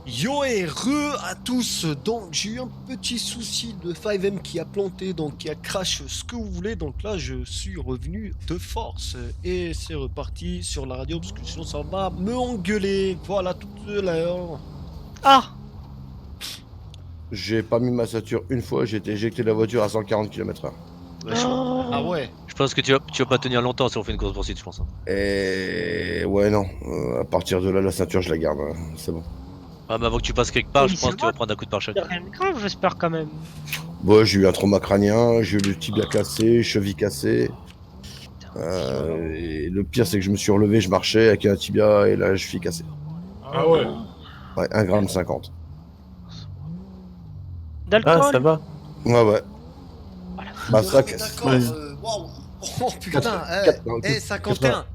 Yo et re à tous. Donc j'ai eu un petit souci de 5M qui a planté, donc qui a crash ce que vous voulez. Donc là je suis revenu de force et c'est reparti sur la radio parce que sinon ça va me engueuler. Voilà tout à l'heure. Ah! J'ai pas mis ma ceinture une fois, j'ai été éjecté de la voiture à 140 km/h. Ah ouais. Je pense que tu vas pas tenir longtemps si on fait une course poursuite, je pense. Et ouais, non, à partir de là, la ceinture, je la garde, c'est bon. Ah, mais avant que tu passes quelque part, Oui, je pense c'est que tu vas bon. prendre un coup de pare-choc. Y'a rien de grave, j'espère quand même. Bon, j'ai eu un trauma crânien, j'ai eu le tibia cassé, cheville cassée. Et le pire, c'est que je me suis relevé, je marchais avec un tibia et la cheville cassée. Ah ouais. Ouais, 1,50 g. D'alcool? Ah, ça va. Ouais, ouais. Bah, ça, D'accord. Waouh. Oh putain. Quatre- Eh 51.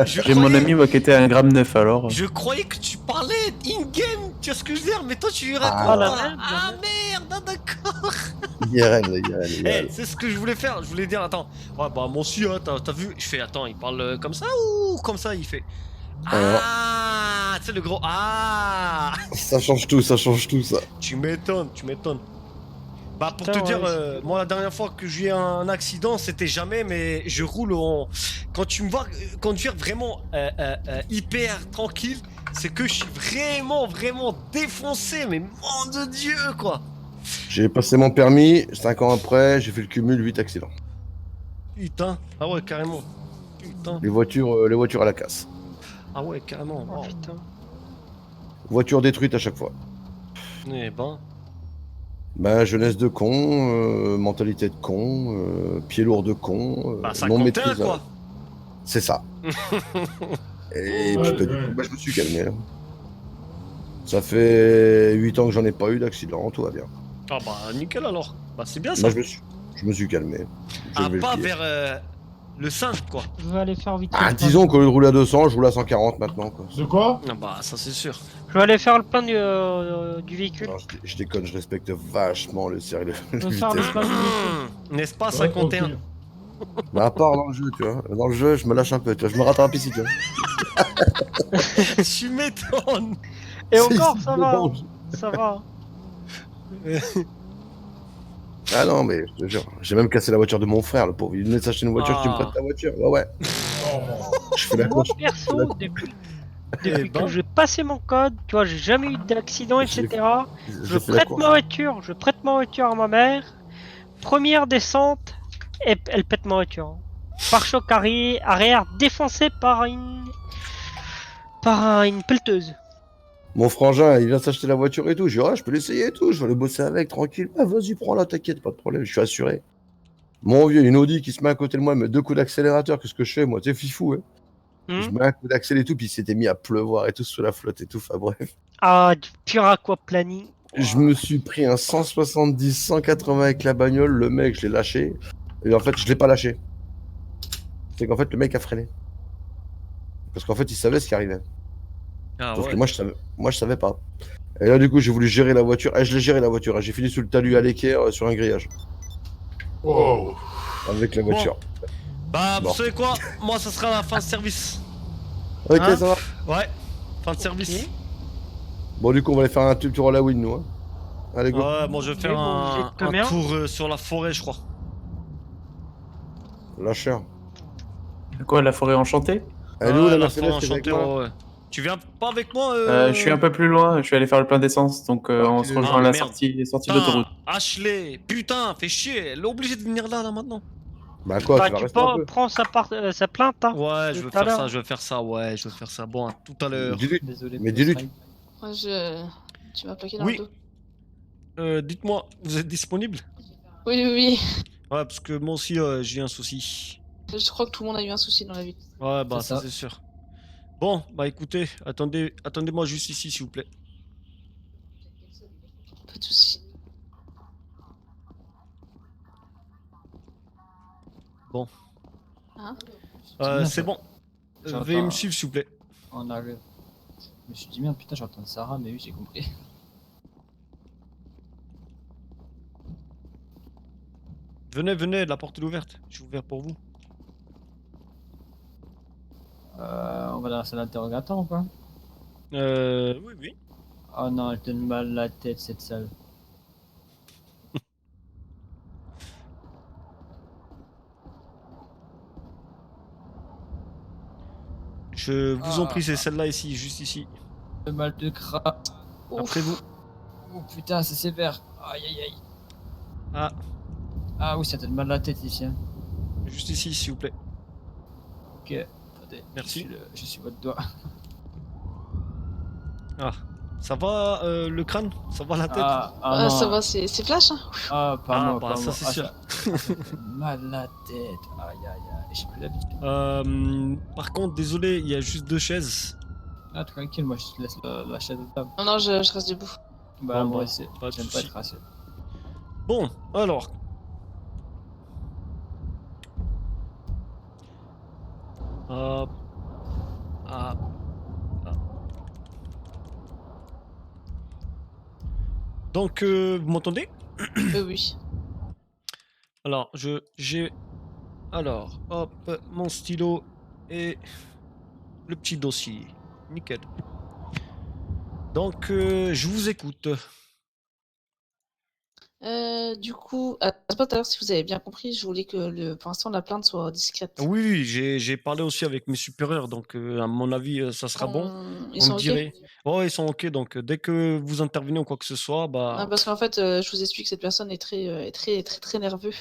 J'ai mon ami moi qui était à 1,9 g alors. Je croyais que tu parlais in-game, tu vois ce que je veux dire, mais toi tu lui racontes Ah, la pas. merde, Ah merde, ah, d'accord. IRL, IRL, Eh, IRL. c'est ce que je voulais faire, je voulais dire, attends. Ouais, bah, mon si, t'as vu, je fais, attends, il parle comme ça ou comme ça, il fait. Ah, tu sais, le gros. Ah, Ça change tout, ça. tu m'étonnes, tu m'étonnes. Bah, pour Putain, te dire, ouais, moi, la dernière fois que j'ai eu un accident, c'était jamais, mais je roule en. Quand tu me vois conduire vraiment hyper tranquille, c'est que je suis vraiment défoncé, mais mon de Dieu, quoi. J'ai passé mon permis, 5 ans après, j'ai fait le cumul, 8 accidents. Putain, ah ouais, carrément. Putain, Les voitures à la casse. ah ouais, carrément. Oh Oh. putain. Voiture détruite à chaque fois. Eh ben, Ben, jeunesse de con, mentalité de con, pied lourd de con, bah, non 51, maîtrisable. quoi. C'est ça. Et Ouais, puis, ouais. je me suis calmé. Là. Ça fait 8 ans que j'en ai pas eu d'accident, tout va bien. Ah bah, nickel alors. Bah, c'est bien ça. Moi, je me suis calmé. J'ai Ah, levé le pas pied. vers le 5, quoi. Je vais aller faire vite. Ah, le plein disons de- qu'au lieu de rouler à 200, je roule à 140 maintenant. Quoi. De quoi? Ah bah, ça c'est sûr. Je vais aller faire le plein du véhicule. Non, je déconne, je respecte vachement le sérieux. Je vais faire le plein du véhicule. N'est-ce pas, Ouais, 51? ok. Mais à part dans le jeu, tu vois. Dans le jeu, je me lâche un peu, tu vois. Je me rattrape ici, tu vois. Tu m'étonnes. Et C'est encore, ici ça que va. dans le hein. jeu. Ça va. Ah non, mais je te jure, j'ai même cassé la voiture de mon frère, le pauvre. Il venait de s'acheter une voiture, tu me prêtes ta voiture? Ouais, ouais. Je fais la Moi, course. perso, Eh depuis ben. que j'ai passé mon code, tu vois, j'ai jamais eu d'accident, J'ai- etc. Je J'ai fait la prête course. ma voiture à ma mère. Première descente, et elle pète ma voiture. Pare-choc arrière défoncé par une pelleteuse. Mon frangin, il vient s'acheter la voiture et tout. Je dis, ouais, je peux l'essayer et tout. Je vais aller bosser avec, tranquille. Ah, vas-y, prends-la, t'inquiète, pas de problème, je suis assuré. Mon vieux, une Audi qui se met à côté de moi, me met 2 coups d'accélérateur. Qu'est-ce que je fais, moi? Tu sais, fifou, hein. Je Hmm. mets un coup d'accélé et tout, puis il s'était mis à pleuvoir et tout sous la flotte et tout. Enfin, bref. Ah, du pur aquaplaning. Je me suis pris un 170, 180 avec la bagnole. Le mec, je l'ai lâché. Et en fait, je l'ai pas lâché. C'est qu'en fait, le mec a freiné. Parce qu'en fait, il savait ce qui arrivait. Ah Sauf ouais. que moi, je savais pas. Et là, du coup, j'ai voulu gérer la voiture. Et je l'ai géré la voiture. J'ai fini sous le talus à l'équerre sur un grillage. Oh. Avec la voiture. Bah, Bon. vous savez quoi? Moi, ça sera la fin de service. Ok, Hein ça va. Ouais, fin de service. Ok. Bon, du coup, on va aller faire un tour à la win, nous. Hein. Allez, go. Ouais, moi je vais faire Ok, bon, vous êtes un combien tour sur la forêt, je crois. Lâcheur. Quoi, la forêt enchantée? Elle est où Ouais, la la Mercedes forêt qui est avec enchantée, moi ouais. Tu viens pas avec moi Je suis un peu plus loin, je suis allé faire le plein d'essence, donc on Ok. se rejoint Ah, à la merde. sortie de Putain, l'autoroute. Ashley, putain, fais chier. Elle est obligée de venir là maintenant. Bah quoi, Bah, tu vas tu rester un peu. prends sa plainte, hein. Ouais, de je veux tout à faire ça, l'heure. je veux faire ça, ouais, je veux faire ça. Bon, à tout à l'heure. Dis-lui. Désolé Mais pour le dis-lui. strike. Moi, tu m'as plaqué dans Oui. le dos. Dites-moi, vous êtes disponible? Oui, oui, oui. Ouais, parce que moi aussi, j'ai un souci. Je crois que tout le monde a eu un souci dans la vie. Ouais, bah C'est ça ça. c'est sûr. Bon, bah écoutez, attendez-moi juste ici, s'il vous plaît. Pas de souci. Bon. Hein? bien, C'est ça. bon. J'entends- Veuillez me suivre, s'il vous plaît. On arrive. Je me suis dit, merde, putain, j'entends Sarah, mais oui, j'ai compris. Venez, la porte est ouverte. Je suis ouvert pour vous. On va dans la salle d'interrogatoire ou pas? Oui, oui. Oh non, elle donne mal la tête, cette salle. Je vous en prie, c'est Ah. celle-là ici, juste ici. Le mal de crâne. Après vous. Oh putain, c'est sévère. Aïe aïe aïe. Ah, Ah oui, ça donne mal la tête ici. Hein. juste ici, s'il vous plaît. Ok, attendez. Merci. Je suis votre doigt. Ah, ça va le crâne? Ça va la tête? Non. Ça va, c'est Flash, hein. Ah, pas Ah, moi, bah pas ça moi. c'est Ah, sûr. ça fait mal la tête. Aïe aïe aïe. J'ai plus l'habitude. Par contre, désolé, il y a juste 2 chaises. Ah, tranquille, moi je te laisse la chaise de table. Non, non, je reste debout. Bah, Bon, moi bah, aussi. pas de J'aime pas souci. être assis. Bon, alors. Hop. Ah. Ah. Donc, vous m'entendez? Oui. Alors, j'ai... Alors, hop, mon stylo et le petit dossier. Nickel. Donc, je vous écoute. Du coup, je sais pas tout à l'heure si vous avez bien compris, je voulais que pour l'instant la plainte soit discrète. Oui, j'ai parlé aussi avec mes supérieurs, donc à mon avis, ça sera bon. Ils Vous sont me ok? direz. Oh, ils sont ok, donc dès que vous intervenez ou quoi que ce soit, Non, bah... parce qu'en fait, je vous explique, cette personne est très nerveux.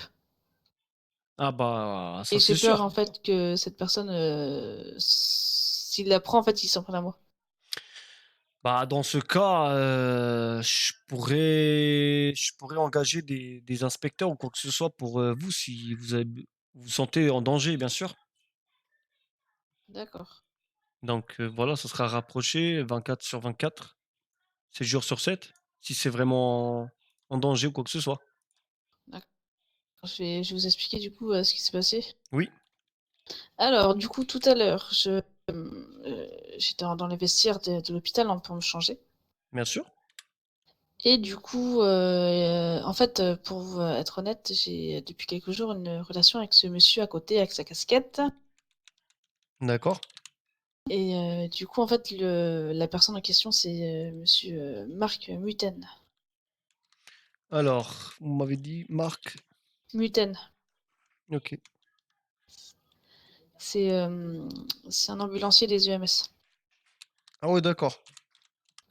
Ah bah, ça Et c'est j'ai peur sûr. en fait que cette personne, s'il la prend, en fait, il s'en prenne à moi. Bah, dans ce cas, je pourrais engager des inspecteurs ou quoi que ce soit pour vous si vous vous sentez en danger, bien sûr. D'accord. Donc voilà, ça sera rapproché 24/24, 7 jours sur 7, si c'est vraiment en danger ou quoi que ce soit. D'accord. Je vais vous expliquer du coup ce qui s'est passé. Oui, Alors, du coup, tout à l'heure, j'étais dans les vestiaires de l'hôpital pour me changer. bien sûr. Et du coup, en fait, pour être honnête, j'ai depuis quelques jours une relation avec ce monsieur à côté avec sa casquette. D'accord. Et du coup, en fait, la personne en question, c'est monsieur Marc Muten. Alors, vous m'avez dit Marc. Muten. Ok. C'est c'est un ambulancier des UMS. Ah ouais, d'accord.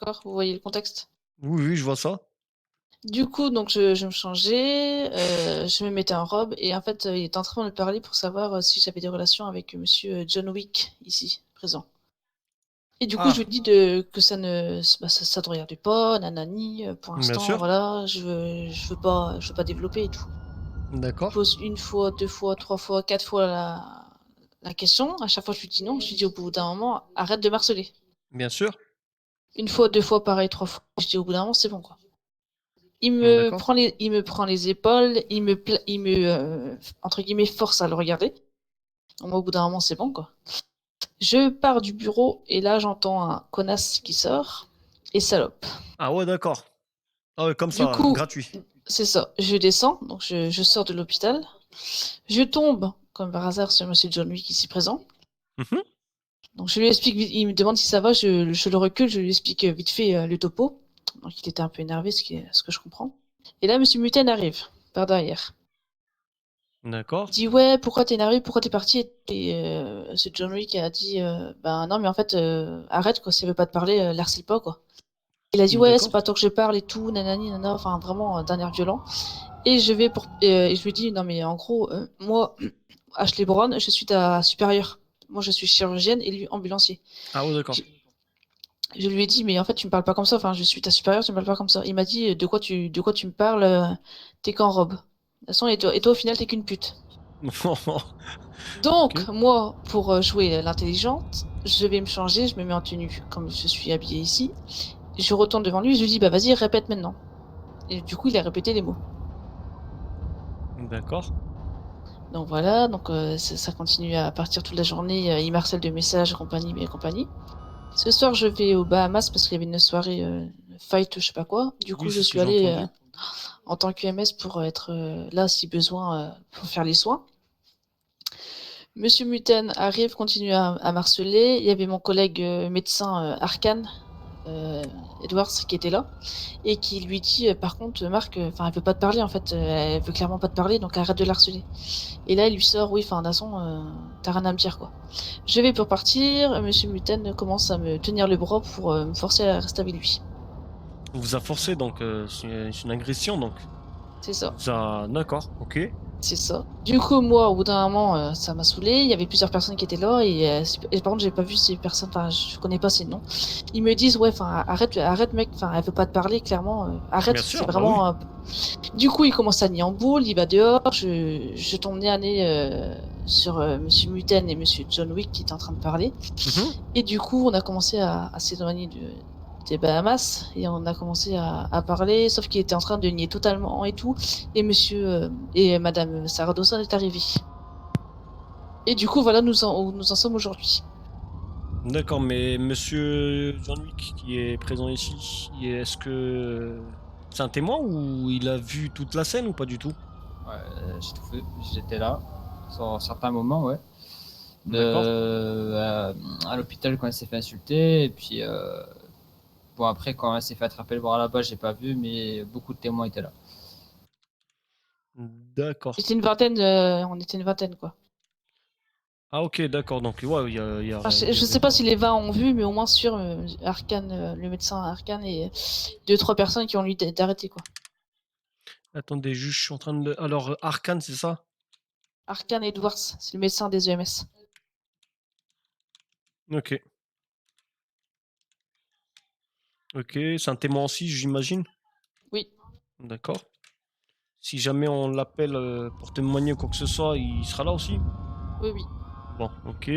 D'accord? Vous voyez le contexte? Oui, oui, je vois ça. Du coup, donc je me changeais, je me mettais en robe et en fait, il était en train de me parler pour savoir si j'avais des relations avec monsieur John Wick ici, présent. Et du coup, je Ah, lui dis que ça ne ça te regarde pas, nanani, pour bien l'instant, sûr. voilà, je veux pas développer et tout. Il D'accord. pose 1 fois, 2 fois, 3 fois, 4 fois la question. À chaque fois, je lui dis non. Je lui dis au bout d'un moment, arrête de marceler. Bien sûr. 1 fois, 2 fois, pareil, 3 fois. Je dis au bout d'un moment, c'est bon, quoi. D'accord. Il me prend les épaules, il me entre guillemets, force à le regarder. Donc, moi, au bout d'un moment, c'est bon, quoi. Je pars du bureau et là, j'entends un connasse qui sort et salope. Ah ouais, d'accord. Ah ouais, comme Du ça, coup, gratuit. c'est ça. Je descends, donc je sors de l'hôpital. Je tombe, comme par hasard, sur monsieur John Wick ici présent. Mhm. Donc je lui explique, il me demande si ça va, je le recule, je lui explique vite fait le topo. Donc il était un peu énervé, ce que je comprends. Et là, monsieur Muten arrive, par derrière. D'accord. Il dit ouais, pourquoi t'es énervé, pourquoi t'es parti? Et ce John Wick a dit ben non, mais en fait, arrête quoi, si elle veut pas te parler, l'harcèle pas quoi. Il a dit ouais, c'est D'accord. pas tant que je parle et tout, nanani, nana, enfin vraiment d'un air violent. Et je lui dis non, mais en gros, moi, Ashley Brown, je suis ta supérieure. Moi, je suis chirurgienne et lui ambulancier. Ah ouais, d'accord. Je, je lui ai dit, mais en fait, tu me parles pas comme ça. Enfin, je suis ta supérieure, tu me parles pas comme ça. Il m'a dit, de quoi tu me parles? T'es qu'en robe. De toute façon, et toi, au final, t'es qu'une pute. Donc, Ok. moi, pour jouer l'intelligente, je vais me changer, je me mets en tenue comme je suis habillée ici. Je retourne devant lui, je lui dis, bah vas-y, répète maintenant. Et du coup, il a répété les mots. D'accord. Donc voilà, donc ça continue à partir toute la journée. Il m'harcèle de messages, compagnie, et compagnie. Ce soir, je vais aux Bahamas parce qu'il y avait une soirée fight, je sais pas quoi. Du coup, Oui, je c'est ce que suis j'ai allée entendu. en tant qu'UMS pour être là si besoin pour faire les soins. Monsieur Muten arrive, continue à m'harceler. Il y avait mon collègue médecin Arkan Edwards qui était là et qui lui dit par contre Marc, enfin elle veut pas te parler en fait, elle veut clairement pas te parler donc arrête de la harceler. Et là il lui sort oui, enfin Nasson, t'as rien à me dire quoi. Je vais pour partir, Monsieur Muten commence à me tenir le bras pour me forcer à rester avec lui. On vous a forcé, donc c'est une agression, donc. C'est ça. D'accord, ok. C'est ça. Du coup, moi, au bout d'un moment, ça m'a saoulé. Il y avait plusieurs personnes qui étaient là et par contre, j'ai pas vu ces personnes. Enfin, je connais pas ces noms. Ils me disent, ouais, enfin, arrête, mec. Enfin, elle veut pas te parler, clairement. Arrête. Bien sûr, C'est bah vraiment. Du coup, il commence à nier en boule. Il va dehors. Je tombe nez à nez sur Monsieur Muten et Monsieur John Wick qui étaient en train de parler. Mhm. Et du coup, on a commencé à s'éloigner des Bahamas et on a commencé à parler, sauf qu'il était en train de nier totalement et tout. Et monsieur et madame Sarah Dawson est arrivée. Et du coup, voilà, nous en sommes aujourd'hui. D'accord, mais monsieur John Wick qui est présent ici, est-ce que c'est un témoin ou il a vu toute la scène ou pas du tout? Ouais, j'ai tout fait. J'étais là, sur certains moments, ouais. D'accord. À l'hôpital quand elle s'est fait insulter, et puis bon, après, quand elle s'est fait attraper le bras là-bas, j'ai pas vu, mais beaucoup de témoins étaient là. D'accord. C'était une vingtaine, on était une vingtaine, quoi. Ah ok, d'accord, donc ouais, il y a... Enfin, je sais pas si les 20 ont vu, mais au moins sûr, Arkane, le médecin Arkane et 2-3 personnes qui ont lui d'arrêter, quoi. Attendez, juste, je suis en train de... Alors, Arkane, c'est ça? Arkane Edwards, c'est le médecin des EMS. Ok. Ok, c'est un témoin aussi, j'imagine? Oui. D'accord. Si jamais on l'appelle pour témoigner ou quoi que ce soit, il sera là aussi? Oui, oui. Bon, ok.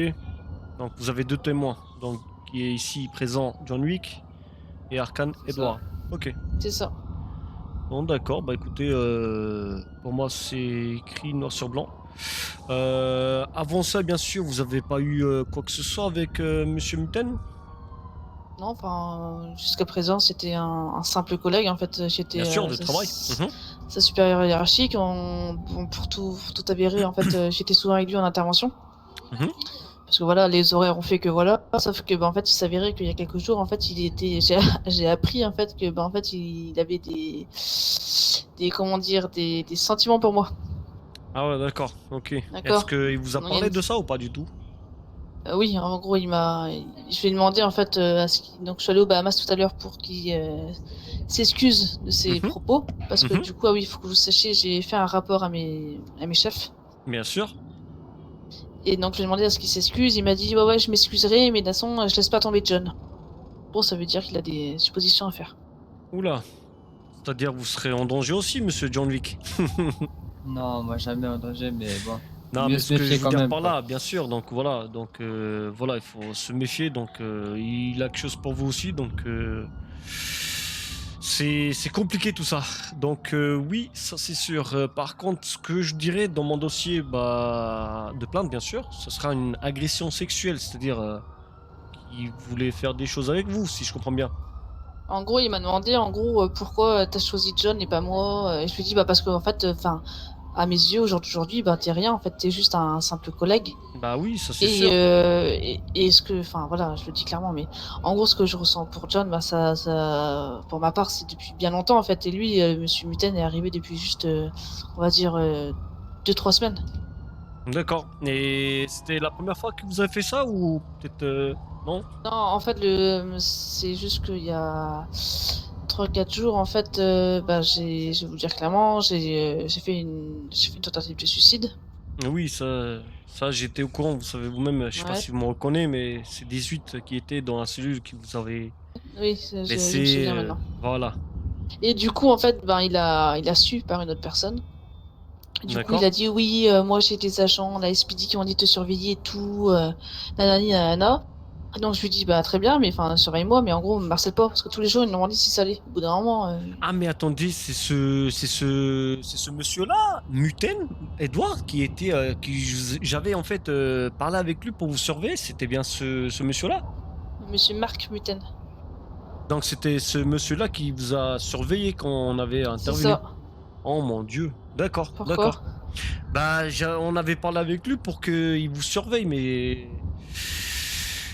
Donc vous avez deux témoins. Donc qui est ici présent John Wick et Arkane C'est ça. Edward. Ok. C'est ça. Bon d'accord, bah écoutez, pour moi c'est écrit noir sur blanc. Avant ça, bien sûr, vous avez pas eu quoi que ce soit avec Monsieur Muten? Non, enfin, jusqu'à présent, c'était un simple collègue. En fait, j'étais Bien sûr, de travail. Mhm. sa supérieure hiérarchique. Bon, pour tout avérer, en fait, j'étais souvent avec lui en intervention. Mhm. Parce que voilà, les horaires ont fait que voilà. Sauf que, bah, en fait, il s'avérait qu'il y a quelques jours, en fait, j'ai appris, en fait, que, bah, en fait, il avait comment dire, des sentiments pour moi. Ah ouais, d'accord, ok. D'accord. Est-ce qu'il vous a Non, parlé de ça ou pas du tout? Oui, en gros, je lui ai demandé en fait donc je suis allé aux Bahamas tout à l'heure pour qu'il s'excuse de ses Mhm. propos parce que Mhm. du coup, ah oui, il faut que vous sachiez, j'ai fait un rapport à mes chefs Bien sûr. et donc je lui ai demandé à ce qu'il s'excuse. Il m'a dit ouais, je m'excuserai, mais de toute façon, je laisse pas tomber John. Bon, ça veut dire qu'il a des suppositions à faire. Oula. C'est-à-dire vous serez en danger aussi, Monsieur John Wick. Non, moi jamais en danger, mais bon. Non, Mieux mais se ce que je méfier veux quand dire même, par quoi. là, bien sûr, donc voilà, voilà, il faut se méfier, donc il a quelque chose pour vous aussi, donc c'est compliqué tout ça. Donc oui, ça c'est sûr. Par contre, ce que je dirais dans mon dossier de plainte, bien sûr, ce sera une agression sexuelle, c'est-à-dire qu'il voulait faire des choses avec vous, si je comprends bien. En gros, il m'a demandé en gros pourquoi t'as choisi John et pas moi. Et je lui ai dit bah parce que en fait, enfin, à mes yeux aujourd'hui, bah t'es rien. En fait, t'es juste un simple collègue. Bah oui, ça c'est sûr. Et ce que, enfin voilà, je le dis clairement, mais en gros, ce que je ressens pour John, bah pour ma part, c'est depuis bien longtemps en fait. Et lui, Monsieur Muten est arrivé depuis juste, on va dire, 2-3 semaines. D'accord. Et c'était la première fois que vous avez fait ça ou peut-être non? Non, en fait, c'est juste qu'il y a 3-4 jours, en fait, bah je vais vous le dire clairement, j'ai fait une tentative de suicide. Oui, ça j'étais au courant, vous savez vous-même, je sais pas Ouais. si vous me reconnaissez, mais c'est 18 qui étaient dans la cellule qui vous avaient Oui, je me laissé. souviens maintenant. Voilà. Et du coup, en fait, ben, il a su par une autre personne. Du coup, D'accord. il a dit oui, moi j'ai des agents, la SPD qui m'ont dit de te surveiller et tout, nanani nanana. Donc je lui dis bah très bien, mais enfin surveille-moi, mais en gros me harcèle pas parce que tous les jours ils me demandent si ça allait. Au bout d'un moment, Ah mais attendez, c'est ce monsieur-là, Muten, Edward, qui était j'avais en fait parlé avec lui pour vous surveiller, c'était bien ce monsieur-là. Monsieur Marc Muten. Donc c'était ce monsieur-là qui vous a surveillé quand on avait C'est intervenu. ça. Oh mon Dieu. D'accord, Pourquoi? d'accord. Bah, on avait parlé avec lui pour qu'il vous surveille, mais...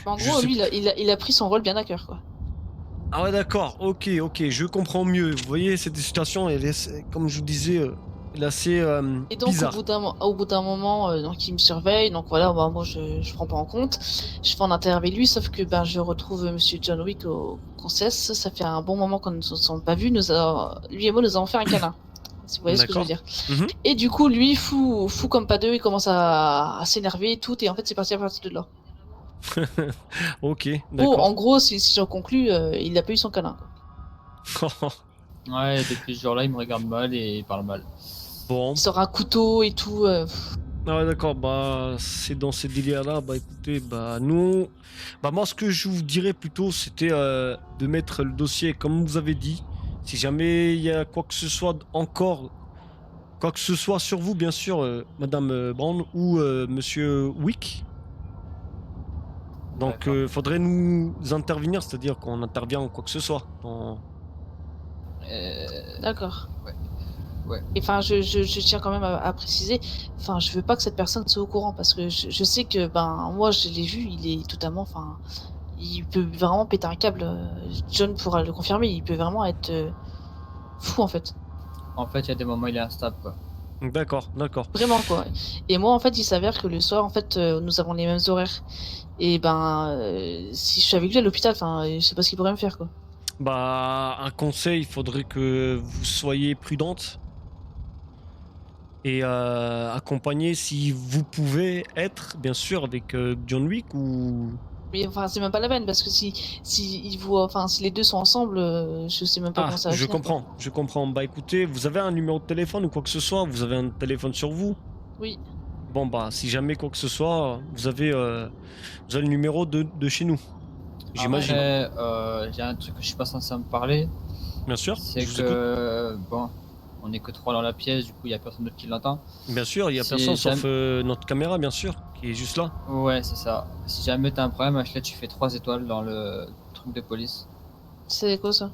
En Je gros, sais lui, il a pris son rôle bien à cœur, quoi. Ah ouais, d'accord, ok, je comprends mieux. Vous voyez, cette situation, elle est, comme je vous disais, elle est assez Et donc bizarre. au bout d'un moment, donc il me surveille, donc voilà, bah, moi je prends pas en compte. Je fais en interne avec lui, sauf que ben je retrouve Monsieur John Wick au Concess. Ça fait un bon moment qu'on ne se sont pas vus. Lui et moi nous avons fait un câlin. Si vous voyez ce que je veux dire. Mhm. Et du coup, lui, fou comme pas deux, il commence à s'énerver et tout, et en fait c'est parti à partir de là. Ok, Oh, d'accord. en gros, si j'en conclus, il n'a pas eu son câlin. Quoi. Ouais, depuis ce jour-là, il me regarde mal et il parle mal. Bon. Il sort un couteau et tout. Ah ouais, d'accord, bah c'est dans ces délires-là, bah écoutez, bah nous, bah moi ce que je vous dirais plutôt, c'était de mettre le dossier comme vous avez dit. Si jamais il y a quoi que ce soit encore, quoi que ce soit sur vous, bien sûr, Madame Brown ou Monsieur Wick. Donc D'accord. faudrait nous intervenir, c'est-à-dire qu'on intervient en quoi que ce soit. D'accord. Ouais. Et enfin, je tiens quand même à préciser, enfin, je veux pas que cette personne soit au courant parce que je sais que, ben, moi, je l'ai vu, il est totalement, enfin, il peut vraiment péter un câble. John pourra le confirmer, il peut vraiment être fou en fait. En fait, il y a des moments où il est instable, quoi. D'accord, d'accord. Vraiment quoi. Et moi, en fait, il s'avère que le soir, en fait, nous avons les mêmes horaires. Et ben, si je suis avec lui à l'hôpital, enfin, je sais pas ce qu'il pourrait me faire quoi. Bah un conseil, il faudrait que vous soyez prudente. Et accompagné si vous pouvez être, bien sûr, avec John Wick ou... Mais enfin, c'est même pas la peine parce que si ils voient, enfin, si les deux sont ensemble, je sais même pas Ah, comment ça va je finir, quoi. comprends. Bah écoutez, vous avez un numéro de téléphone ou quoi que ce soit, vous avez un téléphone sur vous. Oui. Bon bah, si jamais quoi que ce soit, vous avez le numéro de chez nous. J'imagine. Après, j'ai un truc que je suis pas censé me parler. Bien sûr, C'est je vous écoute. que, bon, on est que 3 dans la pièce, du coup, il y a personne d'autre qui l'entend. Bien sûr, il y a Si personne sauf jamais- notre caméra, bien sûr, qui est juste là. Ouais, c'est ça. Si jamais t'as un problème, Ashley, tu fais 3 étoiles dans le truc de police. C'est quoi ça?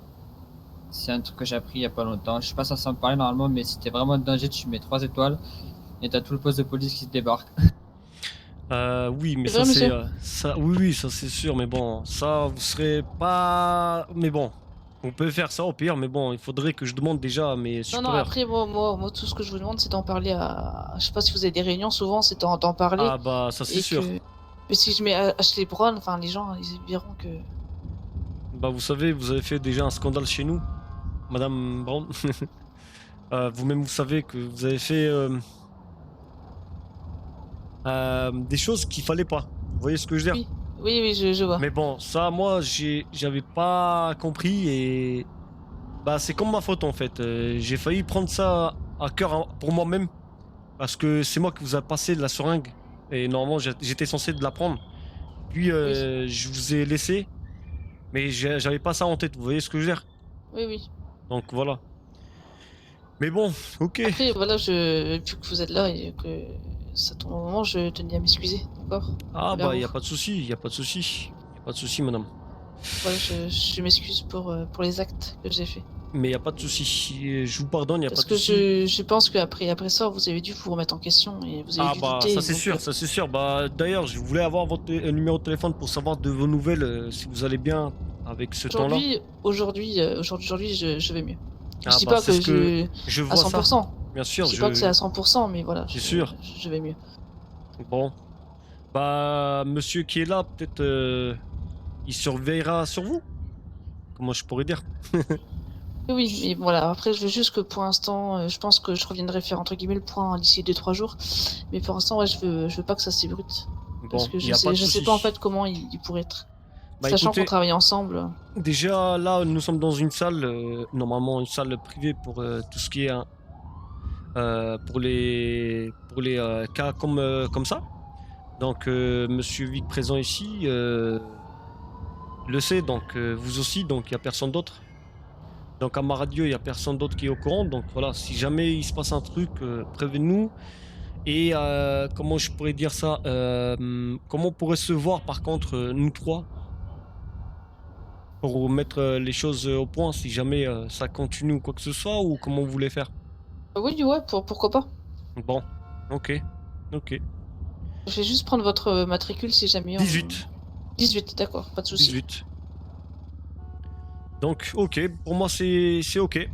C'est un truc que j'ai appris il y a pas longtemps. Je suis pas censé en parler normalement, mais si t'es vraiment en danger, tu mets 3 étoiles et t'as tout le poste de police qui se débarque. Oui, mais C'est ça vrai, c'est monsieur ça, oui, ça c'est sûr, mais bon, ça vous serez pas, mais bon, on peut faire ça au pire, mais bon, il faudrait que je demande déjà à mes Non, supérieurs. après, moi, tout ce que je vous demande, c'est d'en parler à. Je sais pas si vous avez des réunions, souvent, c'est d'en parler. Ah bah ça c'est Et sûr. que. Mais si je mets Ashley Brown, enfin, les gens, ils verront que. Bah vous savez, vous avez fait déjà un scandale chez nous, Madame Brown. Vous-même vous savez que vous avez fait des choses qu'il fallait pas. Vous voyez ce que je veux dire? Oui, je vois. Mais bon, ça moi j'avais pas compris et bah c'est comme ma faute en fait. J'ai failli prendre ça à cœur pour moi-même parce que c'est moi qui vous a passé de la seringue et normalement j'étais censé de la prendre. Puis je vous ai laissé, mais j'avais pas ça en tête. Vous voyez ce que je veux dire? Oui. Donc voilà. Mais bon, ok. Après, voilà, vu que vous êtes là et que ça tombe au moment, je tenais à m'excuser, d'accord? Ah Envers bah vous. y a pas de souci, y a pas de souci, y a pas de souci, madame. Voilà, je m'excuse pour les actes que j'ai faits. Mais y a pas de souci. Je vous pardonne, y a Parce pas de que souci. je pense qu'après ça, vous avez dû vous remettre en question et vous avez Ah dû bah douter. ça c'est donc, sûr, ça c'est sûr. Bah d'ailleurs, je voulais avoir votre numéro de téléphone pour savoir de vos nouvelles, si vous allez bien avec ce temps-là. Aujourd'hui, je vais mieux. Ah Je dis bah pas c'est que ce que je à vois ça. 100%. Bien sûr, Je dis pas que c'est à 100%, mais voilà, C'est sûr. je vais mieux. Bon. Bah monsieur qui est là, peut-être il surveillera sur vous. Comment je pourrais dire? Oui, mais voilà, après, je veux juste que pour l'instant, je pense que je reviendrai faire entre guillemets le point d'ici 2-3 jours. Mais pour l'instant, ouais, je veux pas que ça s'ébrute. Bon, Parce que y a pas de je sais souci. pas en fait comment il pourrait être. Bah Sachant écoutez, qu'on travaille ensemble. déjà là nous sommes dans une salle, normalement une salle privée pour tout ce qui est pour les cas comme ça. Donc Monsieur Vic présent ici le sait, donc vous aussi, donc il y a personne d'autre. Donc à ma radio il y a personne d'autre qui est au courant. Donc voilà, si jamais il se passe un truc, prévenez-nous. Et comment je pourrais dire ça, comment on pourrait se voir par contre nous trois pour mettre les choses au point si jamais ça continue ou quoi que ce soit, ou comment vous voulez faire? Oui, ouais, pourquoi pas. Bon, ok. Je vais juste prendre votre matricule si jamais. 18. 18, d'accord, pas de souci. 18. Donc, ok, pour moi c'est ok.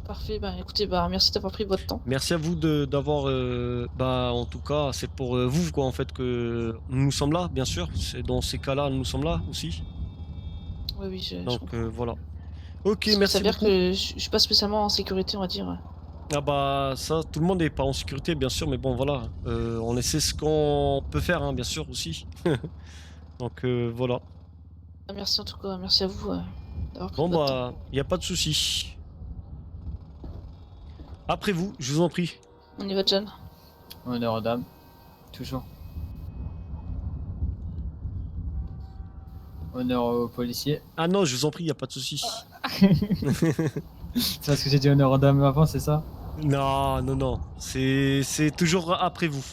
Parfait, bah écoutez, bah merci d'avoir pris votre temps. Merci à vous d'avoir, bah en tout cas, c'est pour vous quoi en fait que nous sommes là, bien sûr. C'est dans ces cas-là, nous sommes là aussi. Oui, oui, je Donc comprends. voilà. Ok, Parce que ça merci veut dire beaucoup. que je suis pas spécialement en sécurité, on va dire. Ah bah ça, tout le monde n'est pas en sécurité, bien sûr, mais bon voilà, on essaie ce qu'on peut faire, hein, bien sûr aussi. Donc voilà. Ah, merci en tout cas, merci à vous d'avoir pris Bon votre temps. bah, y a pas de souci. Après vous, je vous en prie. On y va, John. Honneur aux dames. Toujours. Honneur aux policiers. Ah non, je vous en prie, y a pas de souci. C'est parce que j'ai dit honneur aux dames avant, c'est ça? Non, non, non, c'est toujours après vous.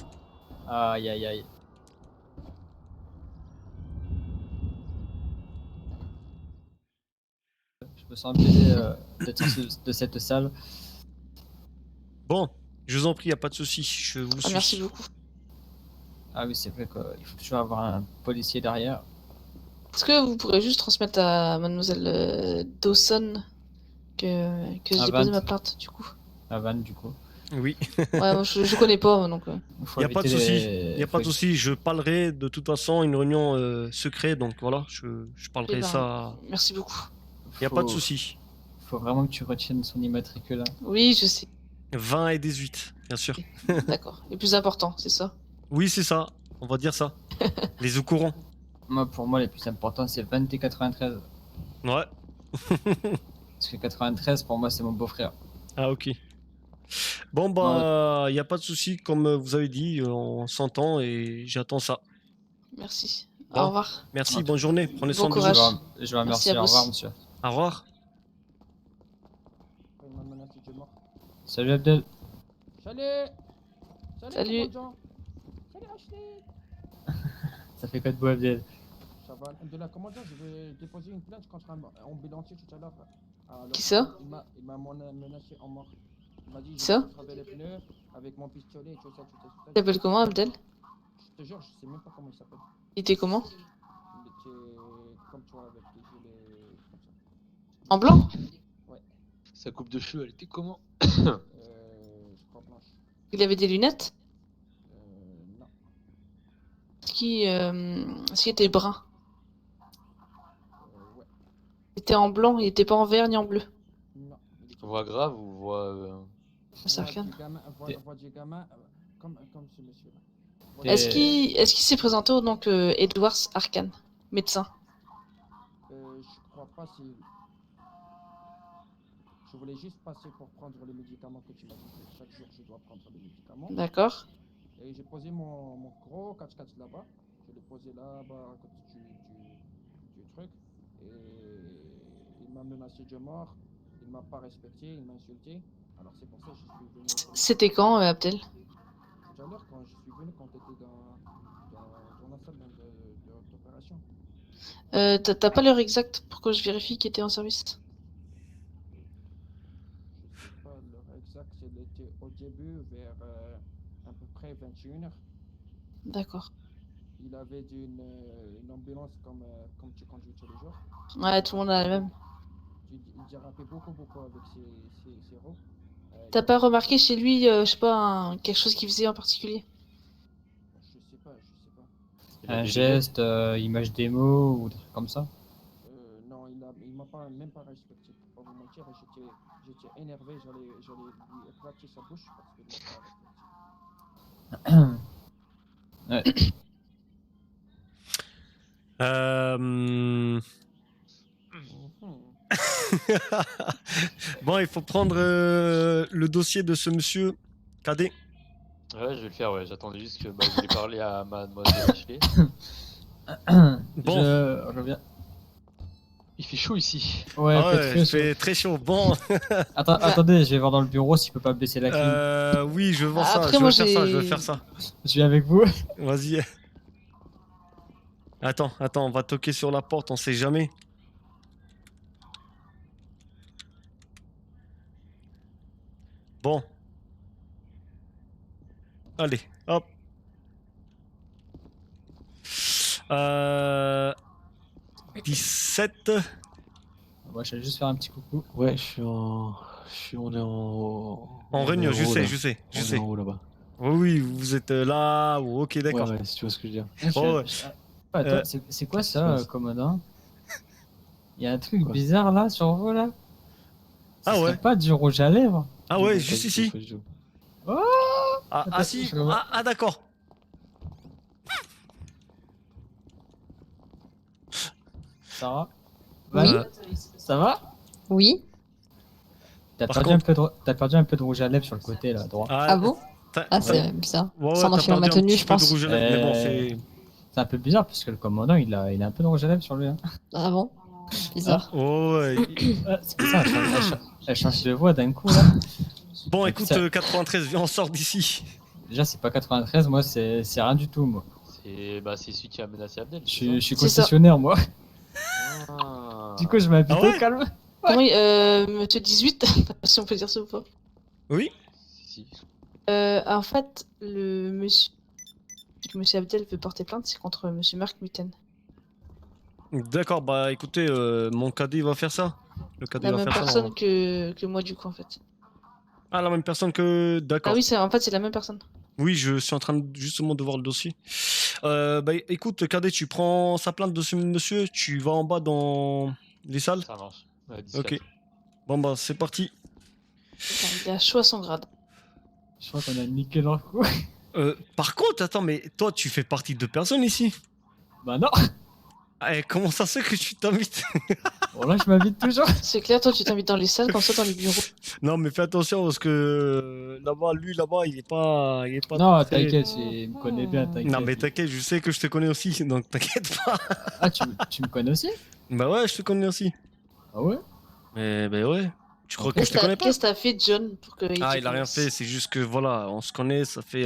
Aïe aïe aïe. Je me sens obligé d'être de cette salle. Bon, je vous en prie, y a pas de souci, je vous Ah, suis. merci beaucoup. Ah oui, c'est vrai qu'il faut toujours avoir un policier derrière. Est-ce que vous pourrez juste transmettre à mademoiselle Dawson que j'ai À déposé Vant. ma plainte, du coup? La vanne, du coup. Oui, Ouais, moi, je connais pas, moi, donc... Faut y a pas de éviter souci, les- y a pas de faut- souci. Je parlerai de toute façon une réunion secrète, donc voilà, je Eh parlerai ben, ça. merci beaucoup. Y a pas de faut- souci. Faut vraiment que tu retiennes son immatricule. Hein. Oui, je sais. 20 et 18, bien sûr. D'accord. Le plus important, c'est ça. Oui, c'est ça. On va dire ça. Les au courant. Moi, pour moi, les plus importants, c'est 20 et 93. Ouais. Parce que 93, pour moi, c'est mon beau-frère. Ah ok. Bon bah, y a pas de souci. Comme vous avez dit, on s'entend et j'attends ça. Merci. Bon. Au revoir. Merci, Ouais. bonne journée. Prenez Bon soin de vous. courage. Je vous remercie. Merci à Au vous revoir, aussi. monsieur. Au revoir. Salut Abdel. Salut. Ça fait quoi de beau Abdel? Ça va, Alhamdoulilah. Comment dire, je vais déposer une plainte contre un ambulancier tout à l'heure. Alors, Qui ça? Il m'a menacé en mort. Il m'a dit Qui je ça? vais te crever les pneus avec mon pistolet et tout ça, tout ça, tout ça. Il s'appelle comment, Abdel? Je te jure, je sais même pas comment il s'appelle. Il était comment? Il était comme toi avec les gilets comme ça. En blanc? Sa coupe de cheveux, elle était comment? Je crois blanche. Il avait des lunettes? Non. Est-ce qu'il était brun? Ouais. Il était en blanc, il était pas en vert ni en bleu. Non. Il était Voix grave ou voix. Ça regarde. Voix du gamin, comme ce monsieur-là. T'es- Est-ce qu'il s'est présenté au nom que Edwards Arcan, médecin? Je crois pas si. Je voulais juste passer pour prendre les médicaments que tu m'as dit que chaque jour je dois prendre les médicaments. D'accord. Et j'ai posé mon gros 4x4 là-bas. Je l'ai posé là-bas à côté du truc. Et il m'a menacé de mort. Il m'a pas respecté, il m'a insulté. Alors c'est pour ça que je suis venu. C'était quand, Abdel? Tout à l'heure quand je suis venu, quand tu étais dans la salle d'opération. T'as pas l'heure exacte pour que je vérifie qu'il était en service? Je sais pas l'heure exacte, c'était au début vers à peu près 21h. D'accord. Il avait une ambulance comme tu conduis tous les jours. Ouais, tout le monde a la même. Il dérapait beaucoup avec ses roues. T'as pas remarqué chez lui, je sais pas, quelque chose qu'il faisait en particulier? Je sais pas. Il a Un des geste, image démo ou des trucs comme ça? Non, il m'a même pas respecté. Pour pas vous mentir, j'étais énervé, j'allais lui éclater sa bouche parce qu'il m'a pas respecté. Ouais. Bon, il faut prendre le dossier de ce monsieur Cadet. Ouais, je vais le faire, ouais. J'attendais juste que je voulais parler à mademoiselle Ashley. Bon. Je reviens. Il fait chaud ici. Ouais, Ah fait ouais, très il chaud. fait très chaud. Bon, Attendez, je vais voir dans le bureau s'il peut pas baisser la clim. oui, je veux voir ça. Après, Je moi, veux faire ça. Je veux j'ai- faire ça. Je viens avec vous. Vas-y. Attends, on va toquer sur la porte. On sait jamais. Bon. Allez, hop. 17. Moi, je vais juste faire un petit coucou. Ouais, on est en. En on est réunion, en je haut, sais, là. je sais, On je est sais. en haut là-bas. Oui, vous êtes là. Ok, Ouais, d'accord. ouais, si tu vois ce que je veux dire. Ouais, ouais. Attends, Euh, c'est quoi qu'est-ce qui se ça, passe commandant? Il y a un truc Quoi bizarre là sur vous là? Ce Ah serait ouais. pas du rouge à lèvres? Ah ouais, Non, juste pas du tout, ici. pas du tout. Oh, Ah attends, si. je le vois. Ah d'accord. Sarah? Oui. Euh, Ça va? Oui. T'as Par perdu, contre- t'as perdu un peu de rouge à lèvres sur le côté là, à droite. Ah bon? Ah, t'as- c'est bizarre. Ouais, Ça en a t'as fait ma perdu un tenue, petit je peu de pense. rouge à lèvres, mais bon, c'est. C'est un peu bizarre parce que le commandant il a un peu de rouge à lèvres sur lui. Hein. Ah bon? Bizarre. Ouais. C'est ça, elle change de voix d'un coup là. Bon, Et écoute, puis ça- 93, viens, on sort d'ici. Déjà, c'est pas 93, moi c'est rien du tout, moi. C'est celui qui a menacé Abdel. Je suis C'est ça. concessionnaire, moi. Ah. Du coup, je m'habite Ah ouais au calme. Comment monsieur 18, si on peut dire ça ou pas. Oui. Si. En fait, le monsieur Abdel veut porter plainte, c'est contre monsieur Marc Muten. D'accord, bah écoutez, mon cadet va faire ça. Le cadet La va même faire ça. personne normalement. que moi, du coup, en fait. Ah, la même personne que. Ah D'accord. oui, en fait, c'est la même personne. Oui, je suis en train justement de voir le dossier. Bah écoute, cadet, tu prends sa plainte de ce monsieur, tu vas en bas dans les salles. Ça marche. Ouais, 10 Ok. Bon bah c'est parti. Putain, il a chaud à son grade. Je crois qu'on a niqué leur coup. Par contre, attends, mais toi tu fais partie de personne ici. Bah non. Eh, comment ça se fait que tu t'invites? Bon là, je m'habite toujours. C'est clair, toi, tu t'invites dans les salles, comme ça, dans les bureaux. Non, mais fais attention parce que là-bas, il est pas, Non, très- t'inquiète, il me connaît bien, t'inquiète. Non, mais t'inquiète, je sais que je te connais aussi, donc t'inquiète pas. Ah, tu me connais aussi? Bah ouais, je te connais aussi. Ah ouais? Mais bah ouais. Tu crois que je te connais pas? Qu'est-ce que t'as fait, John, pour que Ah, il a rien fait, c'est juste que voilà, on se connaît, ça fait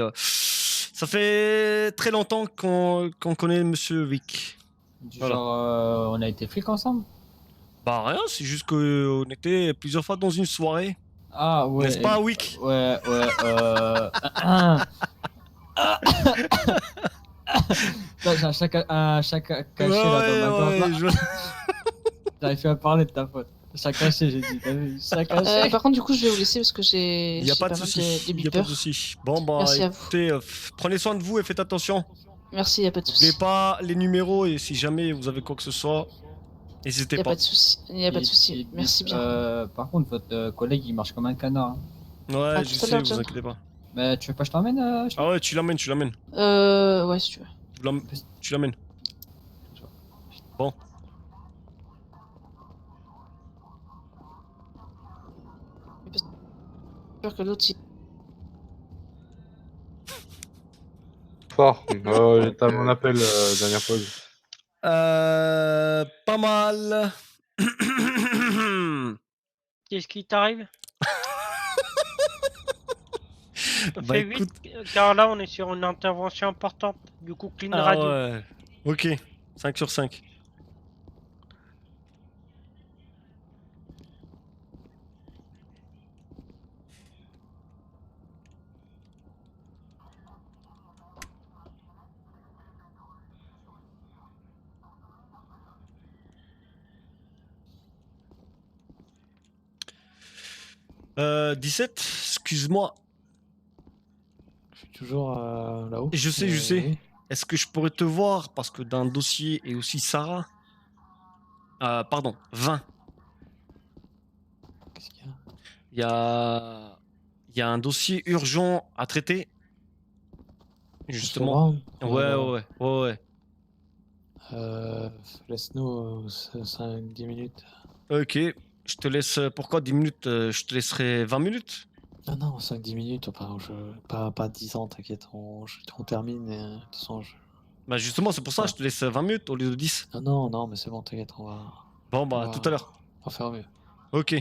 très longtemps qu'on connaît Monsieur Vic. Du Voilà. genre, on a été flics ensemble? Bah rien, c'est juste qu'on était plusieurs fois dans une soirée. Ah ouais. N'est-ce pas, Wick? Ouais, Putain, j'ai un chat caché là dans ma gorge. Là. J'avais fait à parler de ta faute. Chat caché, j'ai dit, t'as vu? Chat caché. Par contre, du coup, je vais vous laisser parce que j'ai Il y a pas de mal souci. de Il y a pas de beepers. souci. Bon bah Merci à vous. écoutez, prenez soin de vous et faites attention. Merci, y a pas de souci. N'oubliez pas les numéros et si jamais vous avez quoi que ce soit, Y n'hésitez a pas. pas de souci. Y a pas de souci. Merci bien. Par contre, votre collègue, il marche comme un canard. Hein. Ouais, À je tout à sais, l'heure, vous John. inquiétez pas. Mais tu veux pas que je t'emmène Ah ouais, tu l'amènes. Ouais, si tu veux. Tu l'amènes. Bon. J'espère que l'autre, il... Fort. J'étais à mon appel dernière pause. Pas mal. Qu'est-ce qui t'arrive? Bah Fais écoute. vite, car là on est sur une intervention importante. Du coup, clean Ah radio. ouais. Ok. 5 sur 5. Euh, 17, excuse-moi. Je suis toujours là-haut. Je sais. Oui. Est-ce que je pourrais te voir parce que dans le dossier et aussi Sarah. Pardon, 20. Qu'est-ce qu'il y a? Il y a un dossier urgent à traiter. Justement. Ouais. Laisse-nous 5-10 minutes. Ok. Je te laisse. Pourquoi 10 minutes? Je te laisserai 20 minutes. Ah non, 5-10 minutes, pas 10 ans, t'inquiète, on termine. De toute façon, Bah justement, c'est pour ça, je te laisse 20 minutes au lieu de 10. Ah non, mais c'est bon, t'inquiète, on va. Bon, bah, tout à l'heure. On va faire mieux. Ok.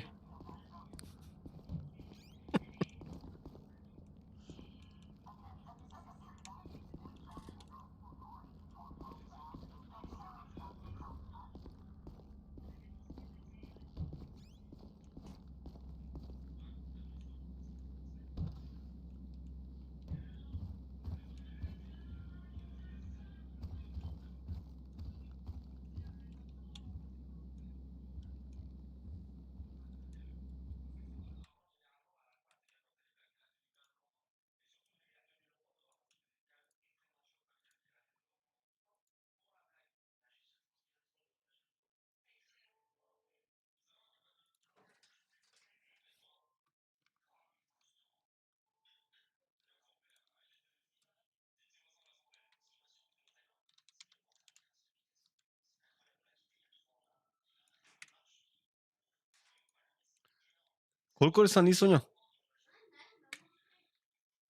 골골산이 소녀.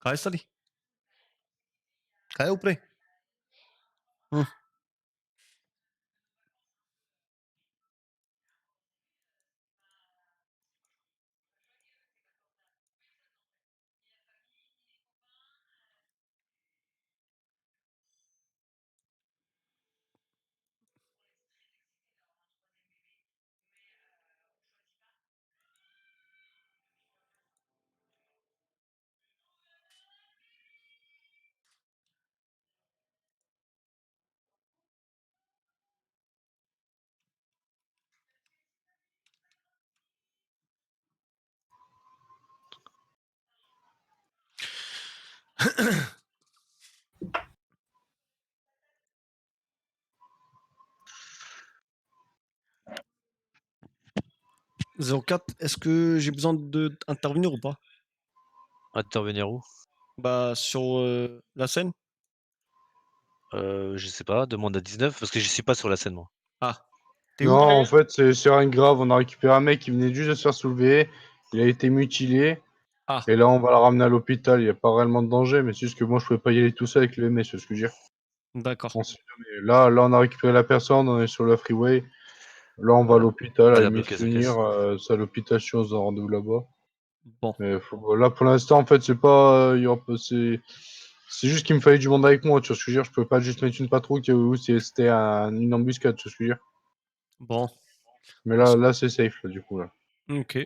가해살이. 가요 프레. 응. « 04, est-ce que j'ai besoin d'intervenir ou pas? Intervenir où? Bah, sur la scène? Je sais pas, demande à 19 parce que je suis pas sur la scène moi. Ah, t'es Non, où? en fait, c'est rien de grave. On a récupéré un mec qui venait juste de se faire soulever. Il a été mutilé. Ah, Et là, on va le ramener à l'hôpital. Il n'y a pas réellement de danger, mais c'est juste que moi, je pouvais pas y aller tout seul avec le MS, c'est ce que je veux dire. d'accord. On sait jamais. Là, on a récupéré la personne. On est sur la freeway. Là, on va à l'hôpital. À la Madame limite, Lucas, finir. C'est à l'hôpital si on se donne rendez-vous là-bas. Bon, Mais là, pour l'instant, en fait, c'est pas. Il y aura pas- c'est juste qu'il me fallait du monde avec moi, tu vois ce que je veux dire. Je peux pas juste mettre une patrouille où c'était une embuscade, tu vois ce que je veux dire. bon, Mais là, c'est safe, là, du coup, là. ok,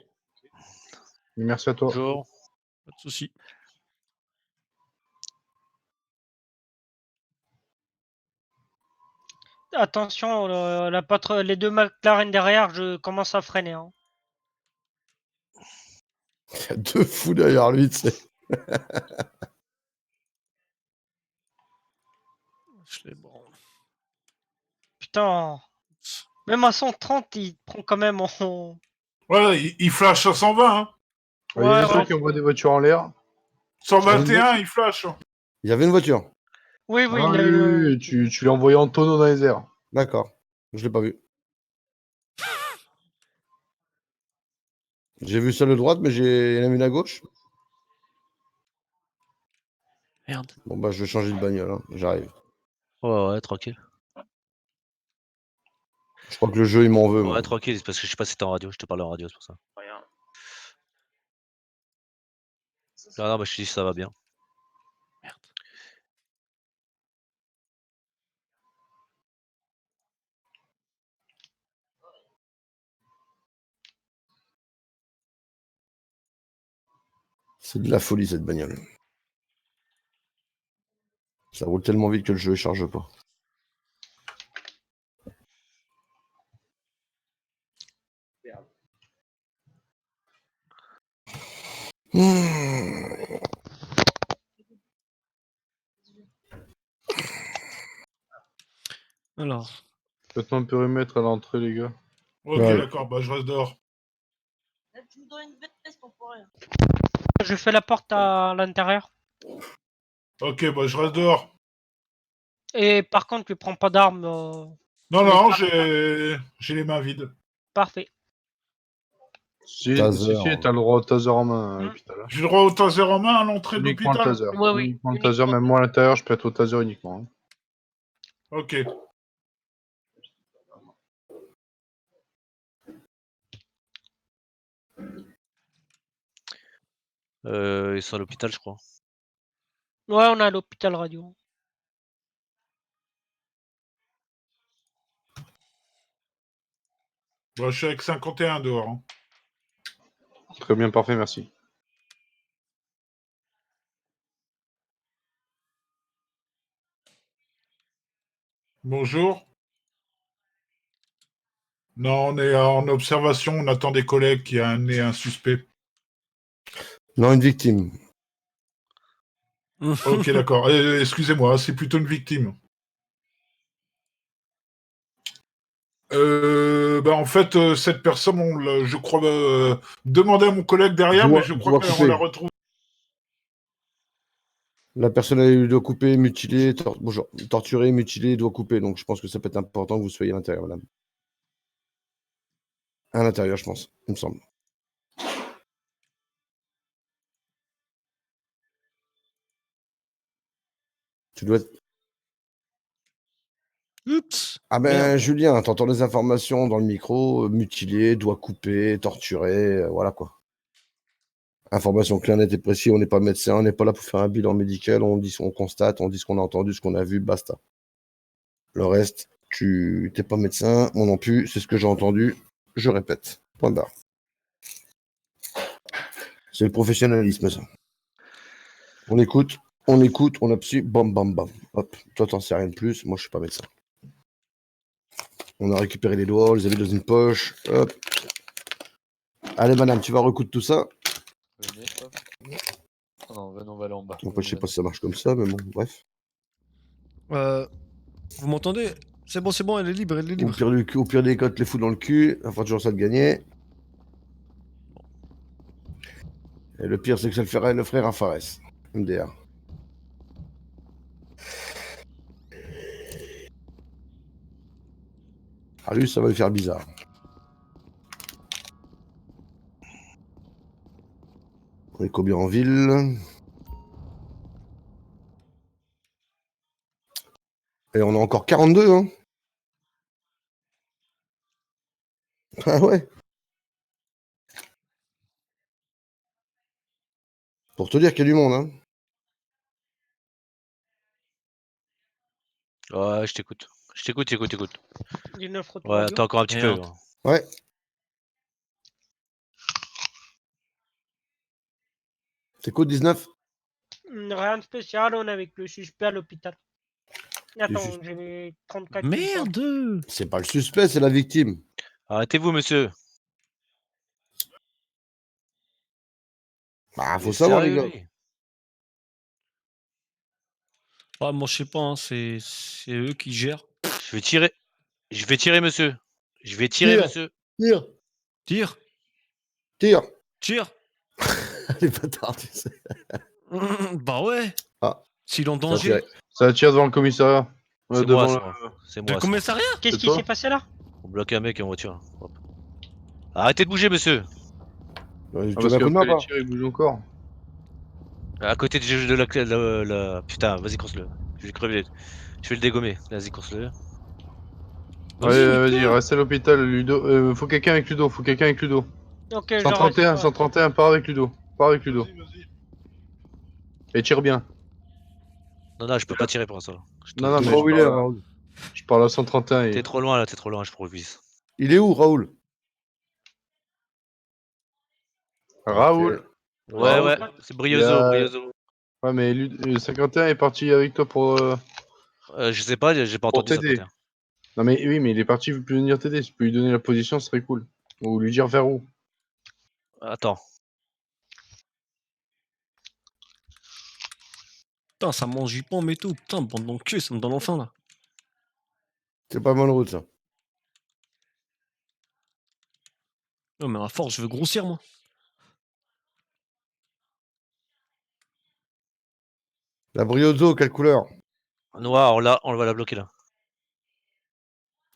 Merci à toi. Bonjour. pas de souci. Attention, les deux McLaren derrière, je commence à freiner. Hein. Il y a 2 fous derrière lui, tu sais. Je l'ai bon. Putain. Même à 130, il prend quand même en. Ouais, il flash à 120. Hein. Il y a des Ouais, gens qui envoient des voitures en l'air. 121, il flash. Il y avait une voiture. Oui, Ah oui, tu l'as envoyé en tonneau dans les airs. D'accord. Je l'ai pas vu. J'ai vu celle de droite, mais il y en a une à gauche. Merde. Bon, bah, je vais changer de bagnole. Hein. J'arrive. Ouais, tranquille. Je crois que le jeu, il m'en veut. Ouais, Moi. tranquille, c'est parce que je sais pas si t'es en radio, je te parle en radio, c'est pour ça. Non, bah je te dis ça va bien. Merde. C'est de la folie, cette bagnole. Ça roule tellement vite que le jeu ne charge pas. Alors, Faites-moi un périmètre à l'entrée, les gars. Ok, Ouais. d'accord, bah je reste dehors. Je fais la porte à l'intérieur. Ok, bah je reste dehors. Et par contre, tu prends pas d'armes. Non, j'ai les mains vides. Parfait. Si, Taser. t'as le droit au taser en main à l'hôpital. Hein. J'ai le droit au taser en main à l'entrée de Uniquement le l'hôpital. taser. Ouais, oui. Uniquement le taser, même moi à l'intérieur, je peux être au taser uniquement. Hein. Ok. Ils sont à l'hôpital, je crois. Ouais, on est à l'hôpital radio. Bah, je suis avec 51 dehors. Hein. Très bien, parfait, merci. Bonjour. Non, on est en observation, on attend des collègues qui a amené un suspect. Non, une victime. Ok, d'accord. Excusez-moi, c'est plutôt une victime. En fait, cette personne, je crois, demander à mon collègue derrière, mais je crois qu'on couper. la retrouve. La personne elle doit couper, mutiler, torturer, mutiler, doit couper. Donc je pense que ça peut être important que vous soyez à l'intérieur, madame. À l'intérieur, je pense, il me semble. Tu dois être... Oups. Ah ben, Merde. Julien, t'entends les informations dans le micro, mutilé, doigt coupé, torturé, voilà quoi. Information claire, nette et précise, on n'est pas médecin, on n'est pas là pour faire un bilan médical, on dit, on constate, on dit ce qu'on a entendu, ce qu'on a vu, basta. Le reste, tu t'es pas médecin, moi non plus, c'est ce que j'ai entendu, je répète. Point barre. C'est le professionnalisme, ça. On écoute, on appuie, bam, bam, bam. Hop, toi t'en sais rien de plus, moi je suis pas médecin. On a récupéré les doigts, on les a mis dans une poche, hop. Allez madame, tu vas recoudre tout ça. Venez, hop. Oh non, venez, on va aller en bas. Enfin, je sais pas si ça marche comme ça, mais bon, bref. Vous m'entendez? C'est bon, elle est libre, elle est Au libre. pire des cas, te les fous dans le cul, ça fera toujours ça de gagner. Et le pire, c'est que c'est le frère à Fares, MDR. Ah lui, ça va lui faire bizarre. On est combien en ville? Et on a encore 42, hein. Ah ouais. Pour te dire qu'il y a du monde, hein. Ouais, je t'écoute. Je t'écoute. Du 9 retour Ouais, radio. attends encore un petit peu. Merde. Gros. Ouais. C'est quoi 19? Rien de spécial, on est avec le suspect à l'hôpital. Attends, sus- j'ai 34 Merde. C'est pas le suspect, c'est la victime. Arrêtez-vous, monsieur. Bah, Il faut est savoir, les sérieux, gars. lui. Ah, moi, je sais pas, hein, c'est eux qui gèrent. Je vais tirer. Je vais tirer, monsieur. Je vais tirer, Tire, monsieur. tire, Tire, tire. tire. Les bâtards, tu sais. Bah ouais. Ah, S'il est en ça a danger. tiré. Ça tire devant le commissariat. C'est devant moi, le- c'est moi. C'est De moi. c'est moi. commissariat? Qu'est-ce C'est qui toi s'est passé là? On bloque un mec en voiture. Hop. Arrêtez de bouger, monsieur. Tu parce veux un coup de main, qu'après les pas? tirs, ils bougent encore. À côté de la... Putain, vas-y, course-le. Je vais crever. Je vais le dégommer. Vas-y, course-le. Allez, vas-y, nique-le. reste à l'hôpital, Ludo. Faut quelqu'un avec Ludo, Ok, je le 131, reste. 131, pars avec Ludo. Pars avec Ludo. Et tire bien. Non, je peux pas tirer pour ça. Non, non, T'es mais pas où il est, Raoul. je parle à 131. T'es trop loin là, je provise. Il est où, Raoul? Raoul. Ok. Ouais, c'est Briozo. Ouais, mais 51 est parti avec toi pour Je sais pas, j'ai pas entendu t'aider. 51. Non, mais oui, mais il est parti pour venir t'aider. Si tu peux lui donner la position, ce serait cool. Ou lui dire vers où. Attends. Putain, ça mange du pain, mais tout. Putain, bande d'enculés, ça me donne faim là. C'est pas bonne route, ça. Non, mais à force, je veux grossir, moi. La Briozo, quelle couleur? Noir, on va la bloquer là.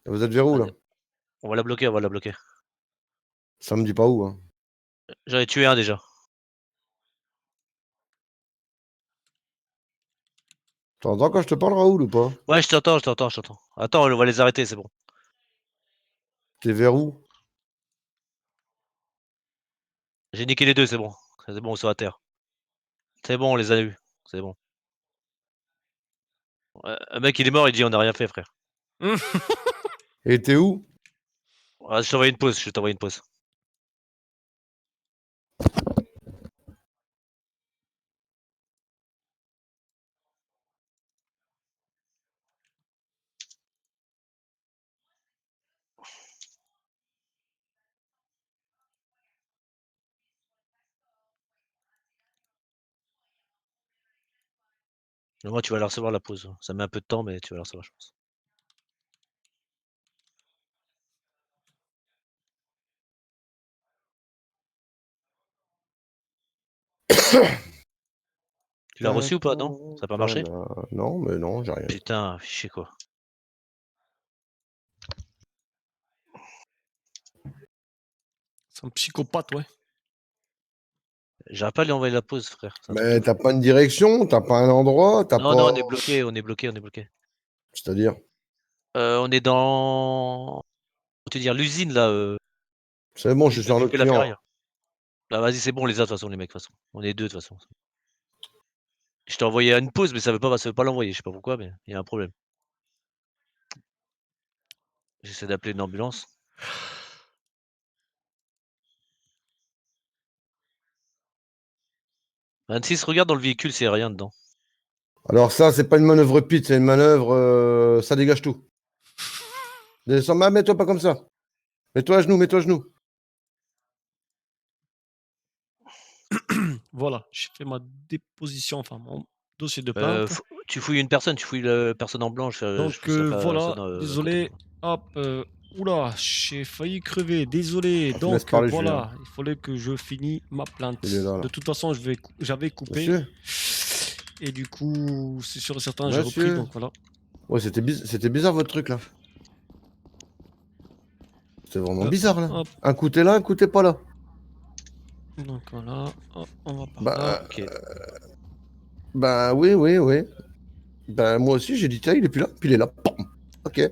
Vous êtes vers où, là? On va la bloquer. Ça me dit pas où, hein. J'en ai tué un déjà. T'entends quand je te parle, Raoul, ou pas? Ouais, je t'entends. Attends, on va les arrêter, c'est bon. T'es vers où? J'ai niqué les deux, c'est bon. C'est bon, ils sont à terre. C'est bon, on les a eus. C'est bon. Un mec, il est mort, il dit on a rien fait, frère. Et t'es où? Ah, je t'envoie une pause, Moi, tu vas la recevoir la pause. Ça met un peu de temps, mais tu vas la recevoir, je pense. Tu l'as reçu ou pas? Non? Ça n'a pas marché? Non, mais non, j'ai rien. Putain, fichier quoi. C'est un psychopathe, ouais. J'arrive pas à lui envoyer la pause, frère. C'est un truc Mais de t'as fou. pas une direction, t'as pas un endroit, t'as Non, pas. non, on est bloqué, on est bloqué, on est bloqué. C'est-à-dire. On est dans. Faut te dire, l'usine là. C'est bon, je suis L'usine sur du le fait la client. ferraille. Bah vas-y, c'est bon, on les a de toute façon, les mecs, de toute façon. On est deux de toute façon. Je t'ai envoyé une pause, mais ça veut pas l'envoyer. Je sais pas pourquoi, mais il y a un problème. J'essaie d'appeler une ambulance. « 26, regarde dans le véhicule s'il y a rien dedans. » Alors ça, c'est pas une manœuvre pit, c'est une manœuvre, ça dégage tout. Descends, mets-toi pas comme ça. Mets-toi à genoux, mets-toi à genoux. Voilà, j'ai fait ma déposition, enfin mon dossier de plainte. Tu fouilles une personne, tu fouilles la personne en blanche. Je Donc pousse la voilà, personne, à côté. désolé. Hop, oula, j'ai failli crever, désolé. Je te laisse Donc parler, voilà, Julien. il fallait que je finisse ma plainte. Il est là, là. De toute façon, j'avais coupé. Monsieur Et du coup, c'est sûr et certain, j'ai repris, Monsieur donc voilà. Ouais, c'était bizarre votre truc là. C'est vraiment bizarre là. Hop. Un coup t'es là, un coup t'es pas là. Donc voilà, hop, on va par Bah, là. bah oui, oui, oui. Bah moi aussi j'ai dit tiens il est plus là, puis il est là. Pam. Ok.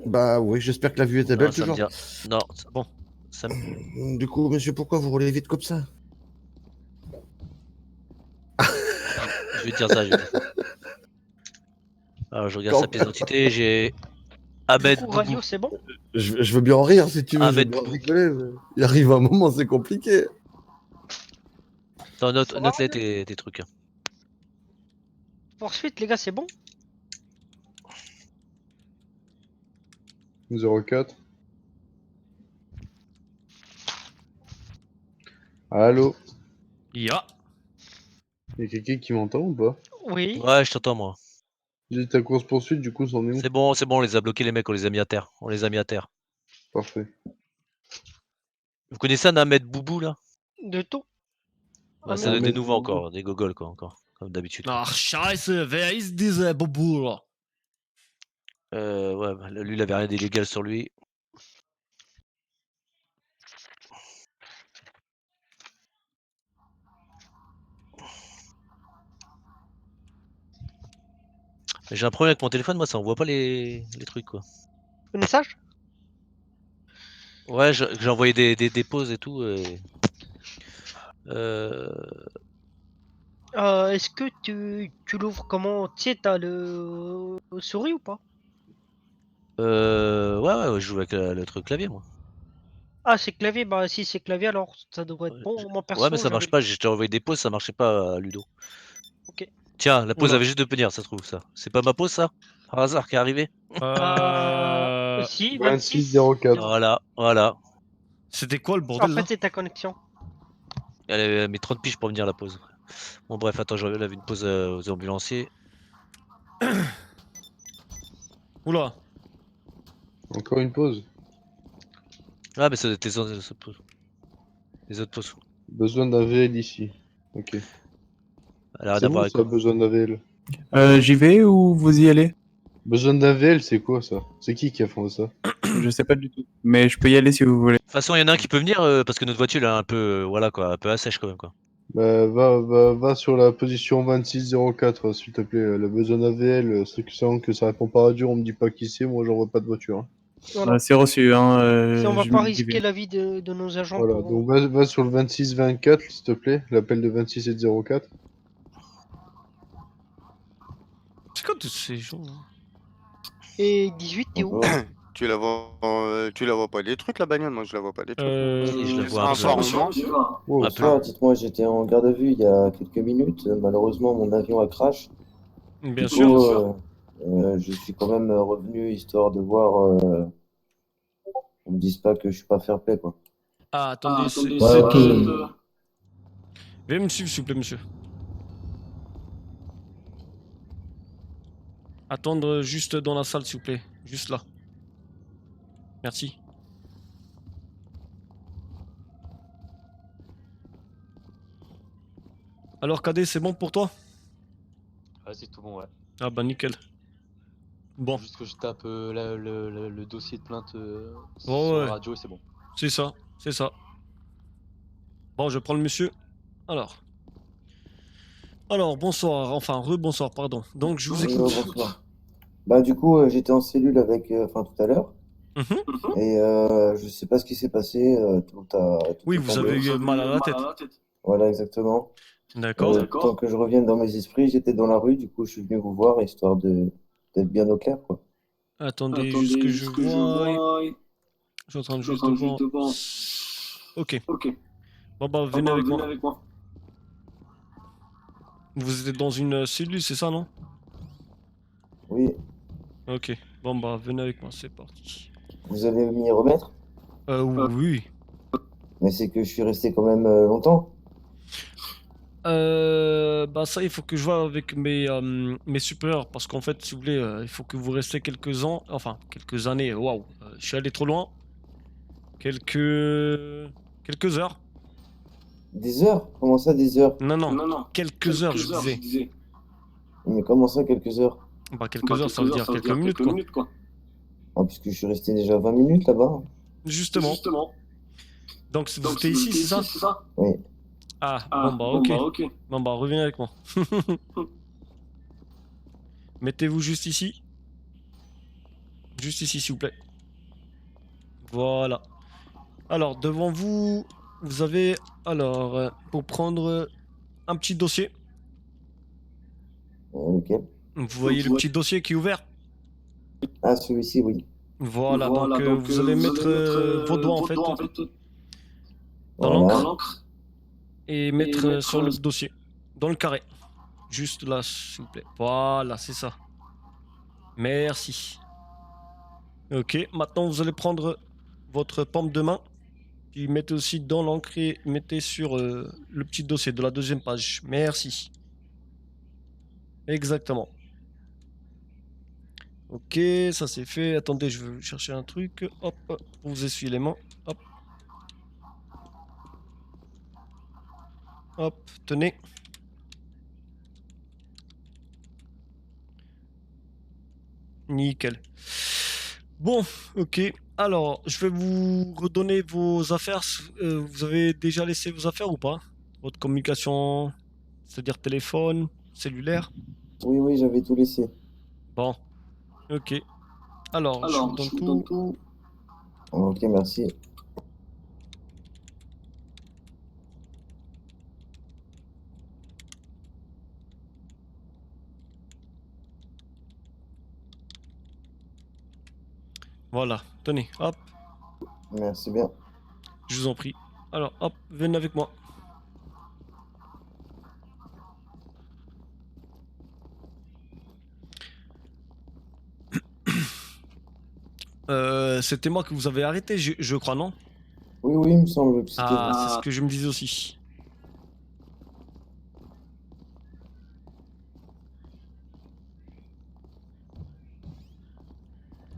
Bah oui, j'espère que la vue était belle Non, ça me toujours. dit- Non, bon. Du coup, monsieur, pourquoi vous roulez vite comme ça? Je vais te dire ça, je vais te dire ça. Alors je regarde sa pièce d'identité, j'ai Ahmed Du coup, Boubou. radio, c'est bon? Je veux bien en rire si tu veux, je veux Ahmed bien Boubou. rigoler. Mais il arrive un moment, c'est compliqué. Attends, note-les tes trucs. Poursuite, les gars, c'est bon? 04. Allô? Ya. Y'a quelqu'un qui m'entend ou pas? Oui. Ouais, je t'entends moi. J'ai ta course poursuite, du coup, c'en est où? C'est bon, on les a bloqués les mecs, on les a mis à terre. On les a mis à terre. Parfait. Vous connaissez un Ahmed Boubou là? De tout. Bah, ça doit être des nouveaux encore, des gogoles quoi, encore, comme d'habitude. Ach, scheiße, wer ist dieser Bobula? Ouais, bah, lui il avait rien d'illégal sur lui. J'ai un problème avec mon téléphone, moi ça envoie pas les trucs quoi. Le message? Ouais, j'ai envoyé des pauses et tout. Est-ce que tu l'ouvres comment? Tu sais, t'as le souris ou pas? Ouais, je joue avec le truc clavier moi. Ah, c'est clavier, bah si c'est clavier, alors ça devrait être bon. Moi, perso, Ouais, mais ça marche j'avais- pas, j'ai envoyé des pauses, ça marchait pas à Ludo. Ok. Tiens, la pause Oula. avait juste de venir, ça se trouve ça. C'est pas ma pause ça? Par hasard qui est arrivé? Si, 2604. Voilà. C'était quoi le En bordel là? fait, c'est ta connexion. Elle avait mis 30 piges pour venir la pause. Bon bref, attends, j'avais une pause aux ambulanciers. Oula. Encore une pause. Ah mais ça doit être les autres pauses. Les autres pauses. Besoin d'un VL ici. Ok. Elle a rien C'est à voir bon avec ça, quoi. besoin d'un VL. J'y vais ou vous y allez? Besoin d'un VL, c'est quoi ça? C'est qui a fondé ça? Je sais pas du tout. Mais je peux y aller si vous voulez. De toute façon, il y en a un qui peut venir parce que notre voiture elle est un peu, voilà quoi, un peu assèche quand même quoi. Bah, va sur la position 2604, s'il te plaît. Le besoin d'AVL, c'est que ça répond pas à radio, on me dit pas qui c'est, moi j'envoie pas de voiture. Hein. Voilà. C'est reçu, hein. Si on va j'y pas vais. risquer la vie de nos agents Voilà, pour... donc va sur le 2624, s'il te plaît, l'appel de 26 et 04. C'est quoi tous ces gens là? Et 18, t'es où? Tu la vois pas des trucs la bagnole? Moi je la vois pas des trucs. Si, je la vois Un un peu. soir au moins. Bonsoir, dites-moi, j'étais en garde à vue il y a quelques minutes. Malheureusement, mon avion a crash. Bien Du sûr. coup, je suis quand même revenu histoire de voir. On me dise pas que je suis pas fair play, quoi. Ah, attendez, c'est Ouais, ok. Veuillez me suivre, s'il vous plaît, monsieur. Attendre juste dans la salle, s'il vous plaît. Juste là. Merci. Alors, Cadet, c'est bon pour toi? Ah, c'est tout bon, ouais. Ah bah nickel. Bon. Juste que je tape le dossier de plainte sur Ouais. la radio et c'est bon. C'est ça, c'est ça. Bon, je prends le monsieur. Alors. Alors, bonsoir. Enfin, rebonsoir, pardon. Donc, je vous Oui, écoute. bonsoir. Bah, du coup, j'étais en cellule avec, enfin, tout à l'heure. Mhm. Et je sais pas ce qui s'est passé. Tout Oui, est vous tombé. avez eu mal à la tête. Voilà, exactement. D'accord. Tant que je revienne dans mes esprits, j'étais dans la rue, du coup, je suis venu vous voir, histoire d'être bien au clair, quoi. Attendez, juste que je vois. Je suis en train de juste de voir. Ok. Bon, bah, venez avec moi. Vous êtes dans une cellule, c'est ça, non? Oui, Ok. Bon, bah, venez avec moi, c'est parti. vous allez m'y remettre? Oui. Mais c'est que je suis resté quand même longtemps. Bah ça, il faut que je vois avec mes supérieurs, parce qu'en fait, si vous voulez, il faut que vous restez quelques ans, enfin, quelques années, waouh, je suis allé trop loin, quelques heures. Des heures? Comment ça, des heures? Non, quelques heures, je disais. Mais comment ça, quelques heures? Bah, quelques heures, ça veut dire quelques minutes, quoi. Ah, puisque je suis resté déjà 20 minutes là-bas. Justement. Donc, vous étiez ici, c'est ça? Oui. Ah, bon, bah, ok. Bon, bah, revenez avec moi. Mettez-vous juste ici. Juste ici, s'il vous plaît. Voilà. Alors, devant vous, vous avez, alors, pour prendre un petit dossier. Lequel? Vous voyez le petit dossier qui est ouvert? Ah, celui-ci, oui. Voilà, donc vous allez mettre vos doigts, en fait, dans Voilà. l'encre et mettre sur le dossier, dans le carré. Juste là, s'il vous plaît. Voilà, c'est ça. Merci. Ok, maintenant vous allez prendre votre paume de main, puis mettez aussi dans l'encre et mettez sur le petit dossier de la deuxième page. Merci. Exactement. Ok, ça c'est fait. Attendez, je veux chercher un truc. Hop, pour vous essuyer les mains. Hop. Hop, tenez. Nickel. Bon, ok. Alors, je vais vous redonner vos affaires. Vous avez déjà laissé vos affaires ou pas? Votre communication, c'est-à-dire téléphone, cellulaire? Oui, oui, j'avais tout laissé. Bon, ok. Alors, je vous donne tout. Ok, merci. Voilà, tenez, hop, Merci bien. je vous en prie. Alors, hop, venez avec moi. C'était moi que vous avez arrêté, je crois, non? Oui, oui, il me semble que c'était Ah, vous. c'est ce que je me disais aussi.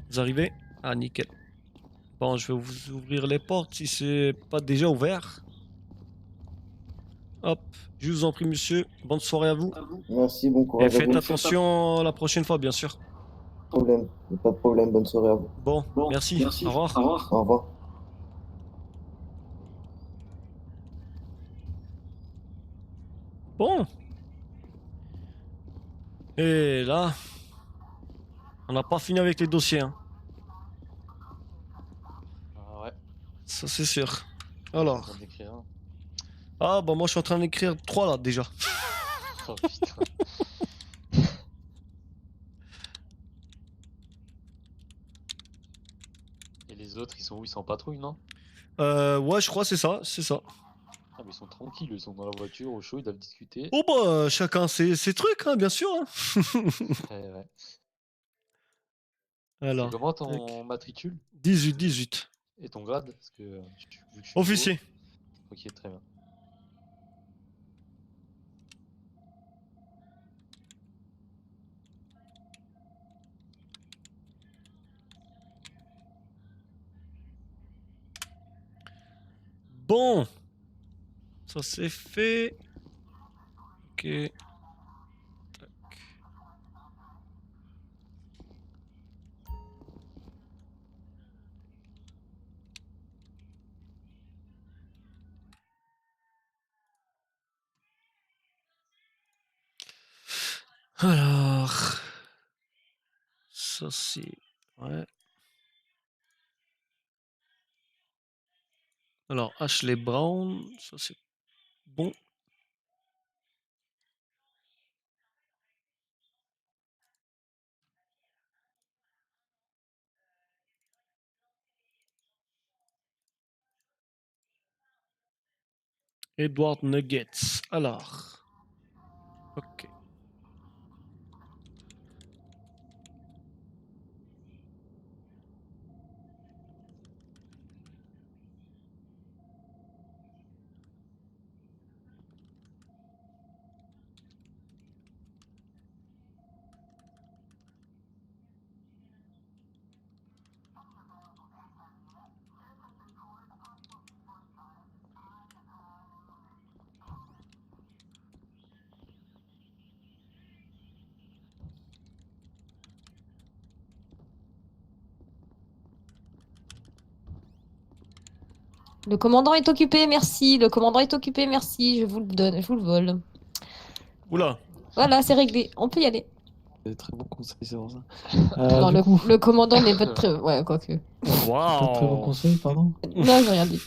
Vous arrivez? Ah, nickel. Bon, je vais vous ouvrir les portes si c'est pas déjà ouvert. Hop, je vous en prie, monsieur. Bonne soirée à vous. Merci, bon Et courage à faites vous. attention la prochaine fois, bien sûr. Problème. Y a pas de problème, bonne soirée à vous. Bon, merci. Au revoir. Au revoir. Bon. Et là, on n'a pas fini avec les dossiers, hein. Ah ouais. Ça, c'est sûr. Je suis en Alors. train d'écrire un. Ah, bah, moi, je suis en train d'écrire 3 là, déjà. Oh putain. Et les autres, ils sont où? Ils sont en patrouille, non? Ouais, je crois, c'est ça, c'est ça. Ah, mais ils sont tranquilles, ils sont dans la voiture, au chaud, ils doivent discuter. Oh, bah, chacun ses trucs, hein, bien sûr. Hein. Ouais, ouais. Alors, C'est comment ton matricule 18. et ton grade? Parce que vu que je suis Officier. nouveau. Ok, très bien. Bon. Ça, c'est fait. Ok. Tac. Alors, ça c'est... Ouais. Alors, Ashley Brown, ça c'est bon. Edward Nuggets. Alors. Ok. Le commandant est occupé, merci. Le commandant est occupé, merci. Je vous le donne, je vous le vole. Oula. Voilà, c'est réglé. On peut y aller. Très bon conseil, c'est pour ça. Non, Du coup, le commandant n'est pas de très... Ouais, quoique. pas de très bon conseil, pardon. Non, j'ai rien dit.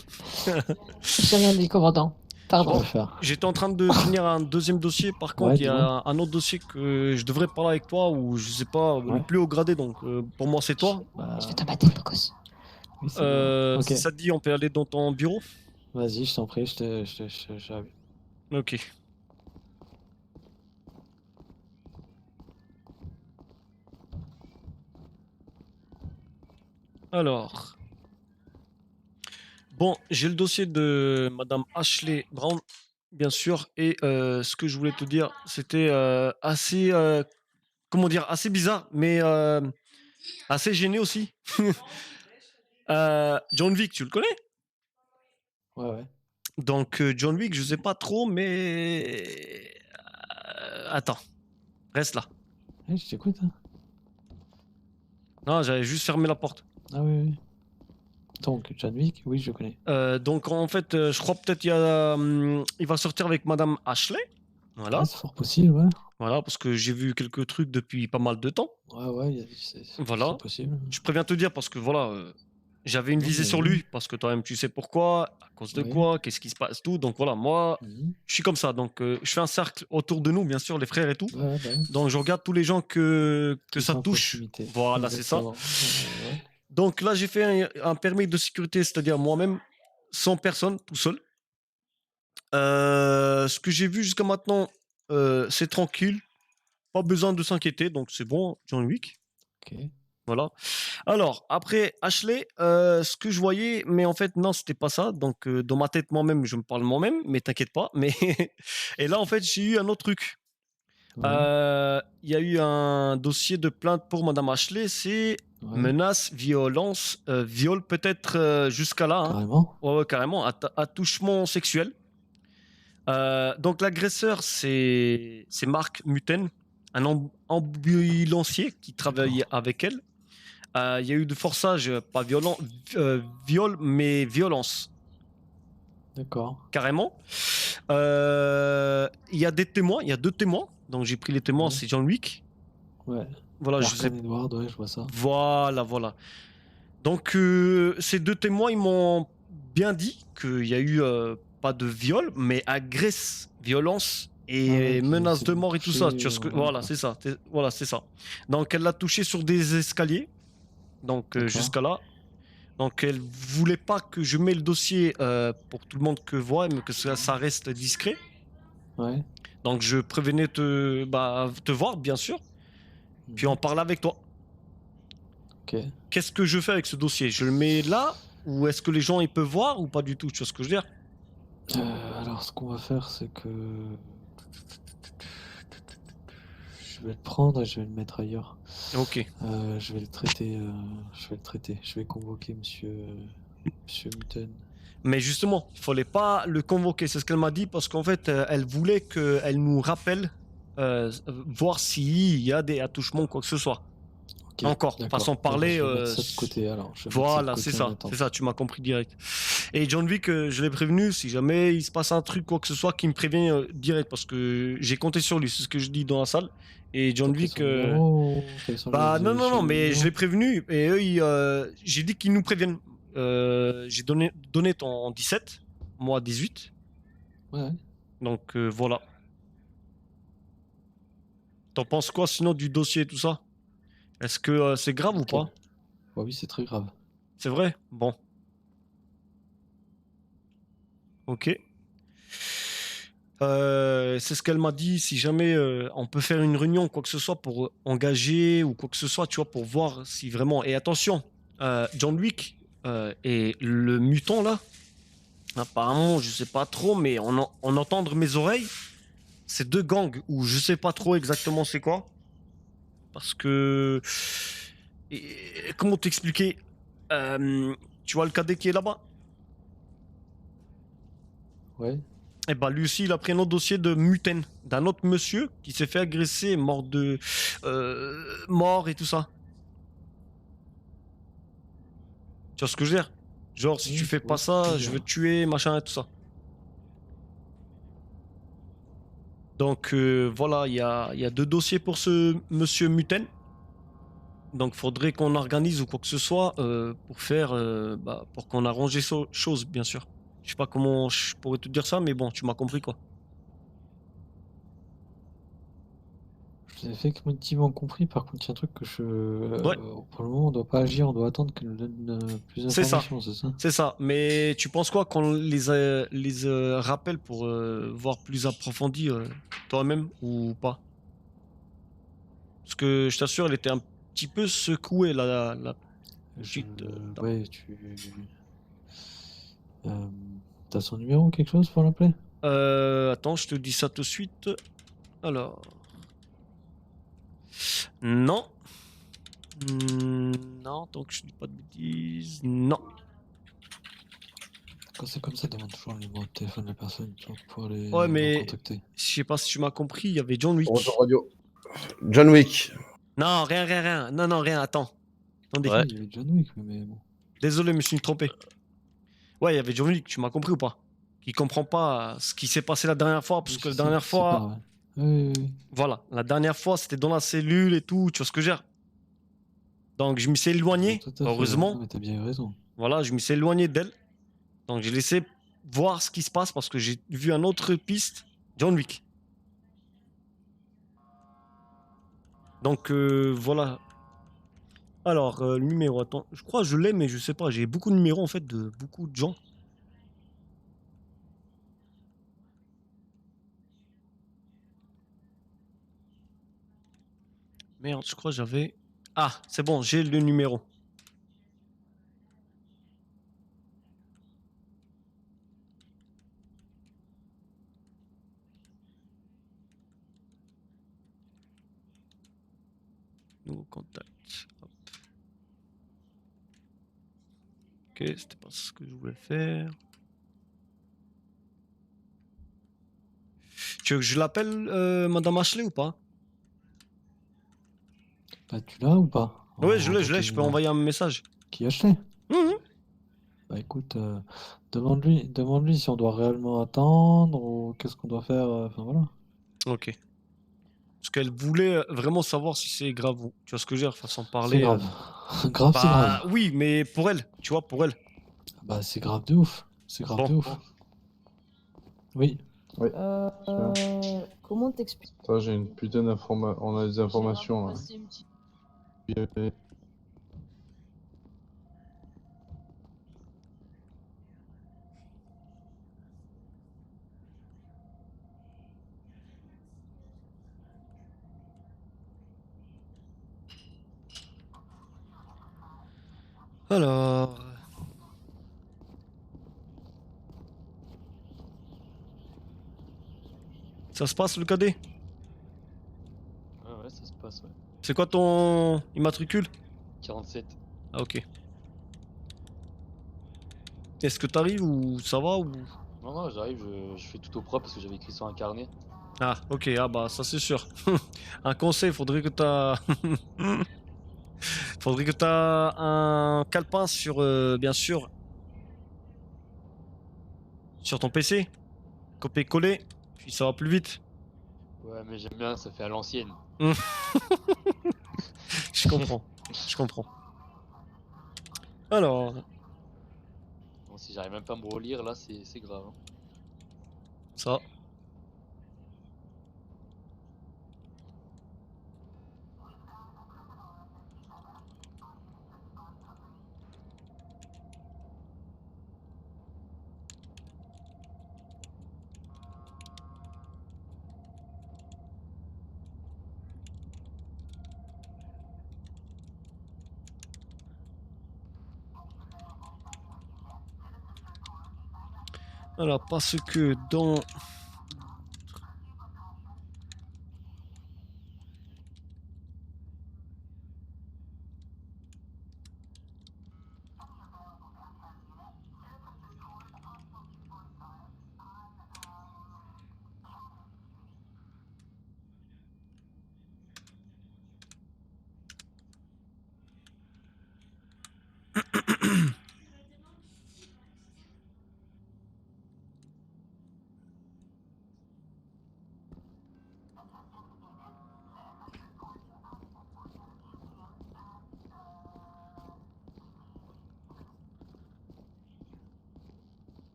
J'ai rien dit, commandant. Pardon. J'étais en train de finir un deuxième dossier. Par contre, Ouais, il y a dis-moi. un autre dossier que je devrais parler avec toi ou je sais pas, le plus haut gradé. Donc, pour moi, c'est toi. Je vais te battre, beau gosse. Oui, c'est bon. Ok. Si ça te dit, on peut aller dans ton bureau. Vas-y, je t'en prie, j'arrive. Ok. Alors. Bon, j'ai le dossier de Madame Ashley Brown, bien sûr, et ce que je voulais te dire, c'était assez, comment dire, assez bizarre, mais assez gêné aussi. John Wick, tu le connais? Ouais. Donc John Wick, je sais pas trop, mais attends, reste là. Ouais, je t'écoute. Hein. Non, j'avais juste fermé la porte. Ah oui. Donc, John Wick, oui, je connais. Donc en fait, je crois peut-être il va sortir avec Madame Ashley. Voilà. Ah, c'est fort possible, ouais. Voilà, parce que j'ai vu quelques trucs depuis pas mal de temps. Ouais, c'est Voilà. possible. Je préviens te dire parce que voilà, j'avais une Non, visée mais sur oui. lui parce que toi-même tu sais pourquoi, à cause de Oui. quoi, qu'est-ce qui se passe, tout. Donc voilà, moi, je suis comme ça. Donc je fais un cercle autour de nous, bien sûr, les frères et tout. Ouais. Donc je regarde tous les gens que Qui ça sont en touche. proximité. Voilà, c'est ça. Exactement. Ouais. Donc là, j'ai fait un permis de sécurité, c'est-à-dire moi-même, sans personne, tout seul. Ce que j'ai vu jusqu'à maintenant, c'est tranquille. Pas besoin de s'inquiéter, donc c'est bon, John Wick. Ok. Voilà. Alors, après Ashley, ce que je voyais, mais en fait, non, c'était pas ça. Donc, dans ma tête, moi-même, je me parle moi-même, mais t'inquiète pas. Mais et là, en fait, j'ai eu un autre truc. Il y a eu un dossier de plainte pour Madame Ashley, c'est menace, violence, viol peut-être jusqu'à là. Hein. Carrément. Ouais, carrément, attouchement sexuel. Donc l'agresseur, c'est Marc Muten, un ambulancier qui travaillait avec elle. Il y a eu de forçage, pas violent, viol, mais violence. D'accord. Carrément. Il y a des témoins, il y a 2 témoins. Donc j'ai pris les témoins, c'est John Wick. Ouais. Voilà, je sais. Edward, ouais, je vois ça. Voilà. Donc ces 2 témoins, ils m'ont bien dit qu'il y a eu pas de viol, mais violence et menace de mort et tout ça. Tu vois ce que... Voilà, c'est ça. Voilà, c'est ça. Donc elle l'a touché sur des escaliers. Donc jusqu'à là. Donc elle voulait pas que je mette le dossier pour tout le monde que voit, mais que ça reste discret. Ouais. Donc je prévenais te voir, bien sûr. Puis en parler avec toi. Ok. Qu'est-ce que je fais avec ce dossier? Je le mets là ou est-ce que les gens ils peuvent voir ou pas du tout? Tu vois ce que je veux dire? Alors, ce qu'on va faire, c'est que je vais le prendre et je vais le mettre ailleurs. Ok. Je vais le traiter. Je vais convoquer Monsieur Muten. Mais justement, il fallait pas le convoquer, c'est ce qu'elle m'a dit, parce qu'en fait, elle voulait qu'elle nous rappelle, voir s'il y a des attouchements, quoi que ce soit. Ok, Encore, d'accord. façon de Bon, bah, parler. je vais mettre ça de côté alors. Je vais mettre ça de Voilà, côté c'est en ça, attendant. c'est ça, tu m'as compris direct. Et John Wick, je l'ai prévenu, si jamais il se passe un truc, quoi que ce soit, qu'il me prévient direct, parce que j'ai compté sur lui, c'est ce que je dis dans la salle. Et John T'as pris Wick, son numéro ou t'as bah échangé non, non, non, le mais je numéro? l'ai prévenu, et eux, j'ai dit qu'ils nous préviennent. J'ai donné ton 17, moi 18, Ouais. donc voilà. T'en penses quoi sinon du dossier et tout ça? Est-ce que c'est grave ou pas? Bah oui, c'est très grave. C'est vrai? Bon. Ok. C'est ce qu'elle m'a dit. Si jamais on peut faire une réunion, quoi que ce soit, pour engager ou quoi que ce soit, tu vois, pour voir si vraiment. Et attention, John Wick et le mutant là, apparemment, je sais pas trop, mais en entendre mes oreilles, c'est deux gangs où je sais pas trop exactement c'est quoi. Parce que. Comment t'expliquer? Tu vois le cadet qui est là-bas? Ouais. Et bah lui aussi il a pris un autre dossier de mutaine d'un autre monsieur qui s'est fait agresser, mort et tout ça. Tu vois ce que je veux dire? Genre si tu fais pas ça, je veux te tuer, machin et tout ça. Donc voilà, il y a deux dossiers pour ce monsieur mutaine. Donc faudrait qu'on organise ou quoi que ce soit pour faire, pour qu'on arrange les choses bien sûr. Je sais pas comment je pourrais te dire ça, mais bon, tu m'as compris quoi. Je l'ai effectivement compris. Par contre, il y a un truc que Ouais. pour le moment, on doit pas agir. On doit attendre qu'elle nous donne plus C'est ça, d'informations, c'est ça? c'est ça. Mais tu penses quoi qu'on les rappelle pour voir plus approfondi toi-même ou pas? Parce que je t'assure, elle était un petit peu secouée la petite. dame. Ouais, t'as son numéro ou quelque chose pour l'appeler? Attends, je te dis ça tout de suite. Alors. Non. Non, donc je dis pas de bêtises. Non. Quand c'est comme ça, demande toujours le numéro de téléphone de la personne pour les Ouais, mais contacter. je sais pas si tu m'as compris, il y avait John Wick. Retour radio. John Wick. Non, rien. Non, rien, attends. Attendez. Ouais. Il y avait John Wick, mais bon. Désolé, je me suis trompé. Ouais, il y avait John Wick, tu m'as compris ou pas? Qui comprend pas ce qui s'est passé la dernière fois, parce que la dernière fois. Oui. Voilà, la dernière fois c'était dans la cellule et tout, tu vois ce que je veux dire? Donc je me suis éloigné, Tout à fait, heureusement. mais t'as bien eu raison. Voilà, je me suis éloigné d'elle. Donc j'ai laissé voir ce qui se passe parce que j'ai vu un autre piste, John Wick. Donc voilà. Alors, le numéro, attends, je crois que je l'ai, mais je sais pas, j'ai beaucoup de numéros en fait de beaucoup de gens. Merde, je crois que j'avais... Ah, c'est bon, j'ai le numéro. Nouveau contact. Hop. Ok, c'était pas ce que je voulais faire. Tu veux que je l'appelle Madame Ashley ou pas? Bah, tu l'as ou pas? Ouais, je l'ai, je peux envoyer un message. Qui achetait? Mhm. Bah écoute, demande-lui si on doit réellement attendre ou qu'est-ce qu'on doit faire. Enfin voilà. Ok. Parce qu'elle voulait vraiment savoir si c'est grave ou... Tu vois ce que je veux dire, façon de parler. C'est grave. Grave, c'est grave. Oui, mais pour elle, tu vois, pour elle. Bah c'est grave de ouf. C'est grave de ouf. Oui. Oui. Comment t'expliques? Ça, j'ai une putain d'information. On a des informations là. Alors... Ça se passe le cadet? Ouais, ça se passe, ouais. C'est quoi ton immatricule? 47. Ah ok. Est-ce que t'arrives ou ça va ou... Non, j'arrive, je fais tout au propre parce que j'avais écrit sur un carnet. Ah ok, ah bah ça c'est sûr. Un conseil, faudrait que t'as... Faudrait que tu as un calepin sur, bien sûr, sur ton PC. Copier-coller, puis ça va plus vite. Ouais, mais j'aime bien, ça fait à l'ancienne. Je comprends, je comprends. Alors, Bon, si j'arrive même pas à me relire, là, c'est grave. Hein. ça. Alors, parce que dans...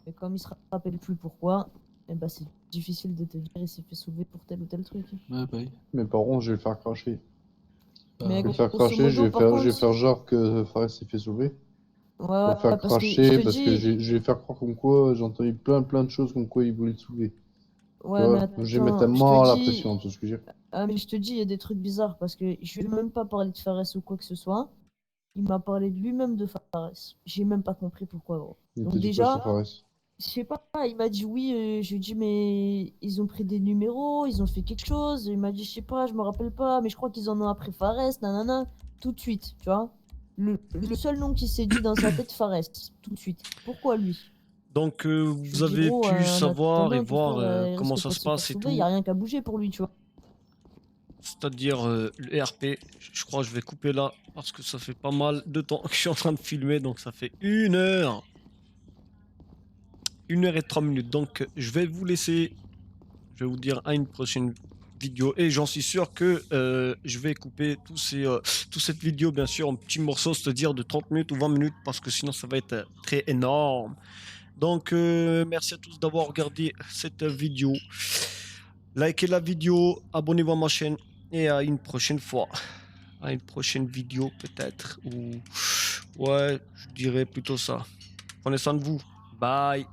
Et comme il se rappelle plus pourquoi, eh ben c'est difficile de te dire il s'est fait soulever pour tel ou tel truc. Ouais, bah oui. Mais par contre, je vais le faire cracher. Mais Je vais le faire grosso cracher, modo, je vais par faire, contre, je vais faire genre que Fares s'est fait soulever. Ouais, Pour le faire parce que je cracher, te parce que dis. je vais faire croire comme quoi j'ai entendu plein de choses comme quoi il voulait te soulever. Ouais, Tu mais vois, je vais mettre attends, je tellement te la dis. pression, tu vois ce que je veux dire. Ah, mais je te dis, il y a des trucs bizarres parce que je lui ai même pas parlé de Fares ou quoi que ce soit. Il m'a parlé de lui-même de Fares. J'ai même pas compris pourquoi, gros. Il Donc t'a dit quoi déjà, sur Fares? je sais pas, il m'a dit oui, je lui ai dit mais ils ont pris des numéros, ils ont fait quelque chose. Il m'a dit je sais pas, je me rappelle pas, mais je crois qu'ils en ont appris Fares, nanana, tout de suite, tu vois. Le seul nom qui s'est dit dans sa tête, Fares, tout de suite. Pourquoi lui? Donc, Je vous lui dis avez gros, pu en savoir et attendant, ton voir frère, il comment risque ça pas se de se faire passe et soulever, tout. y a rien qu'à bouger pour lui, tu vois. C'est-à-dire le RP. Je crois que je vais couper là parce que ça fait pas mal de temps que je suis en train de filmer, donc ça fait 1 heure. 1 heure et 3 minutes. Donc, je vais vous laisser. Je vais vous dire à une prochaine vidéo et j'en suis sûr que je vais couper toute cette vidéo bien sûr en petits morceaux, c'est-à-dire de 30 minutes ou 20 minutes parce que sinon ça va être très énorme. Donc merci à tous d'avoir regardé cette vidéo. Likez la vidéo, abonnez-vous à ma chaîne et à une prochaine fois. À une prochaine vidéo peut-être ou ouais, je dirais plutôt ça. Prenez soin de vous. Bye.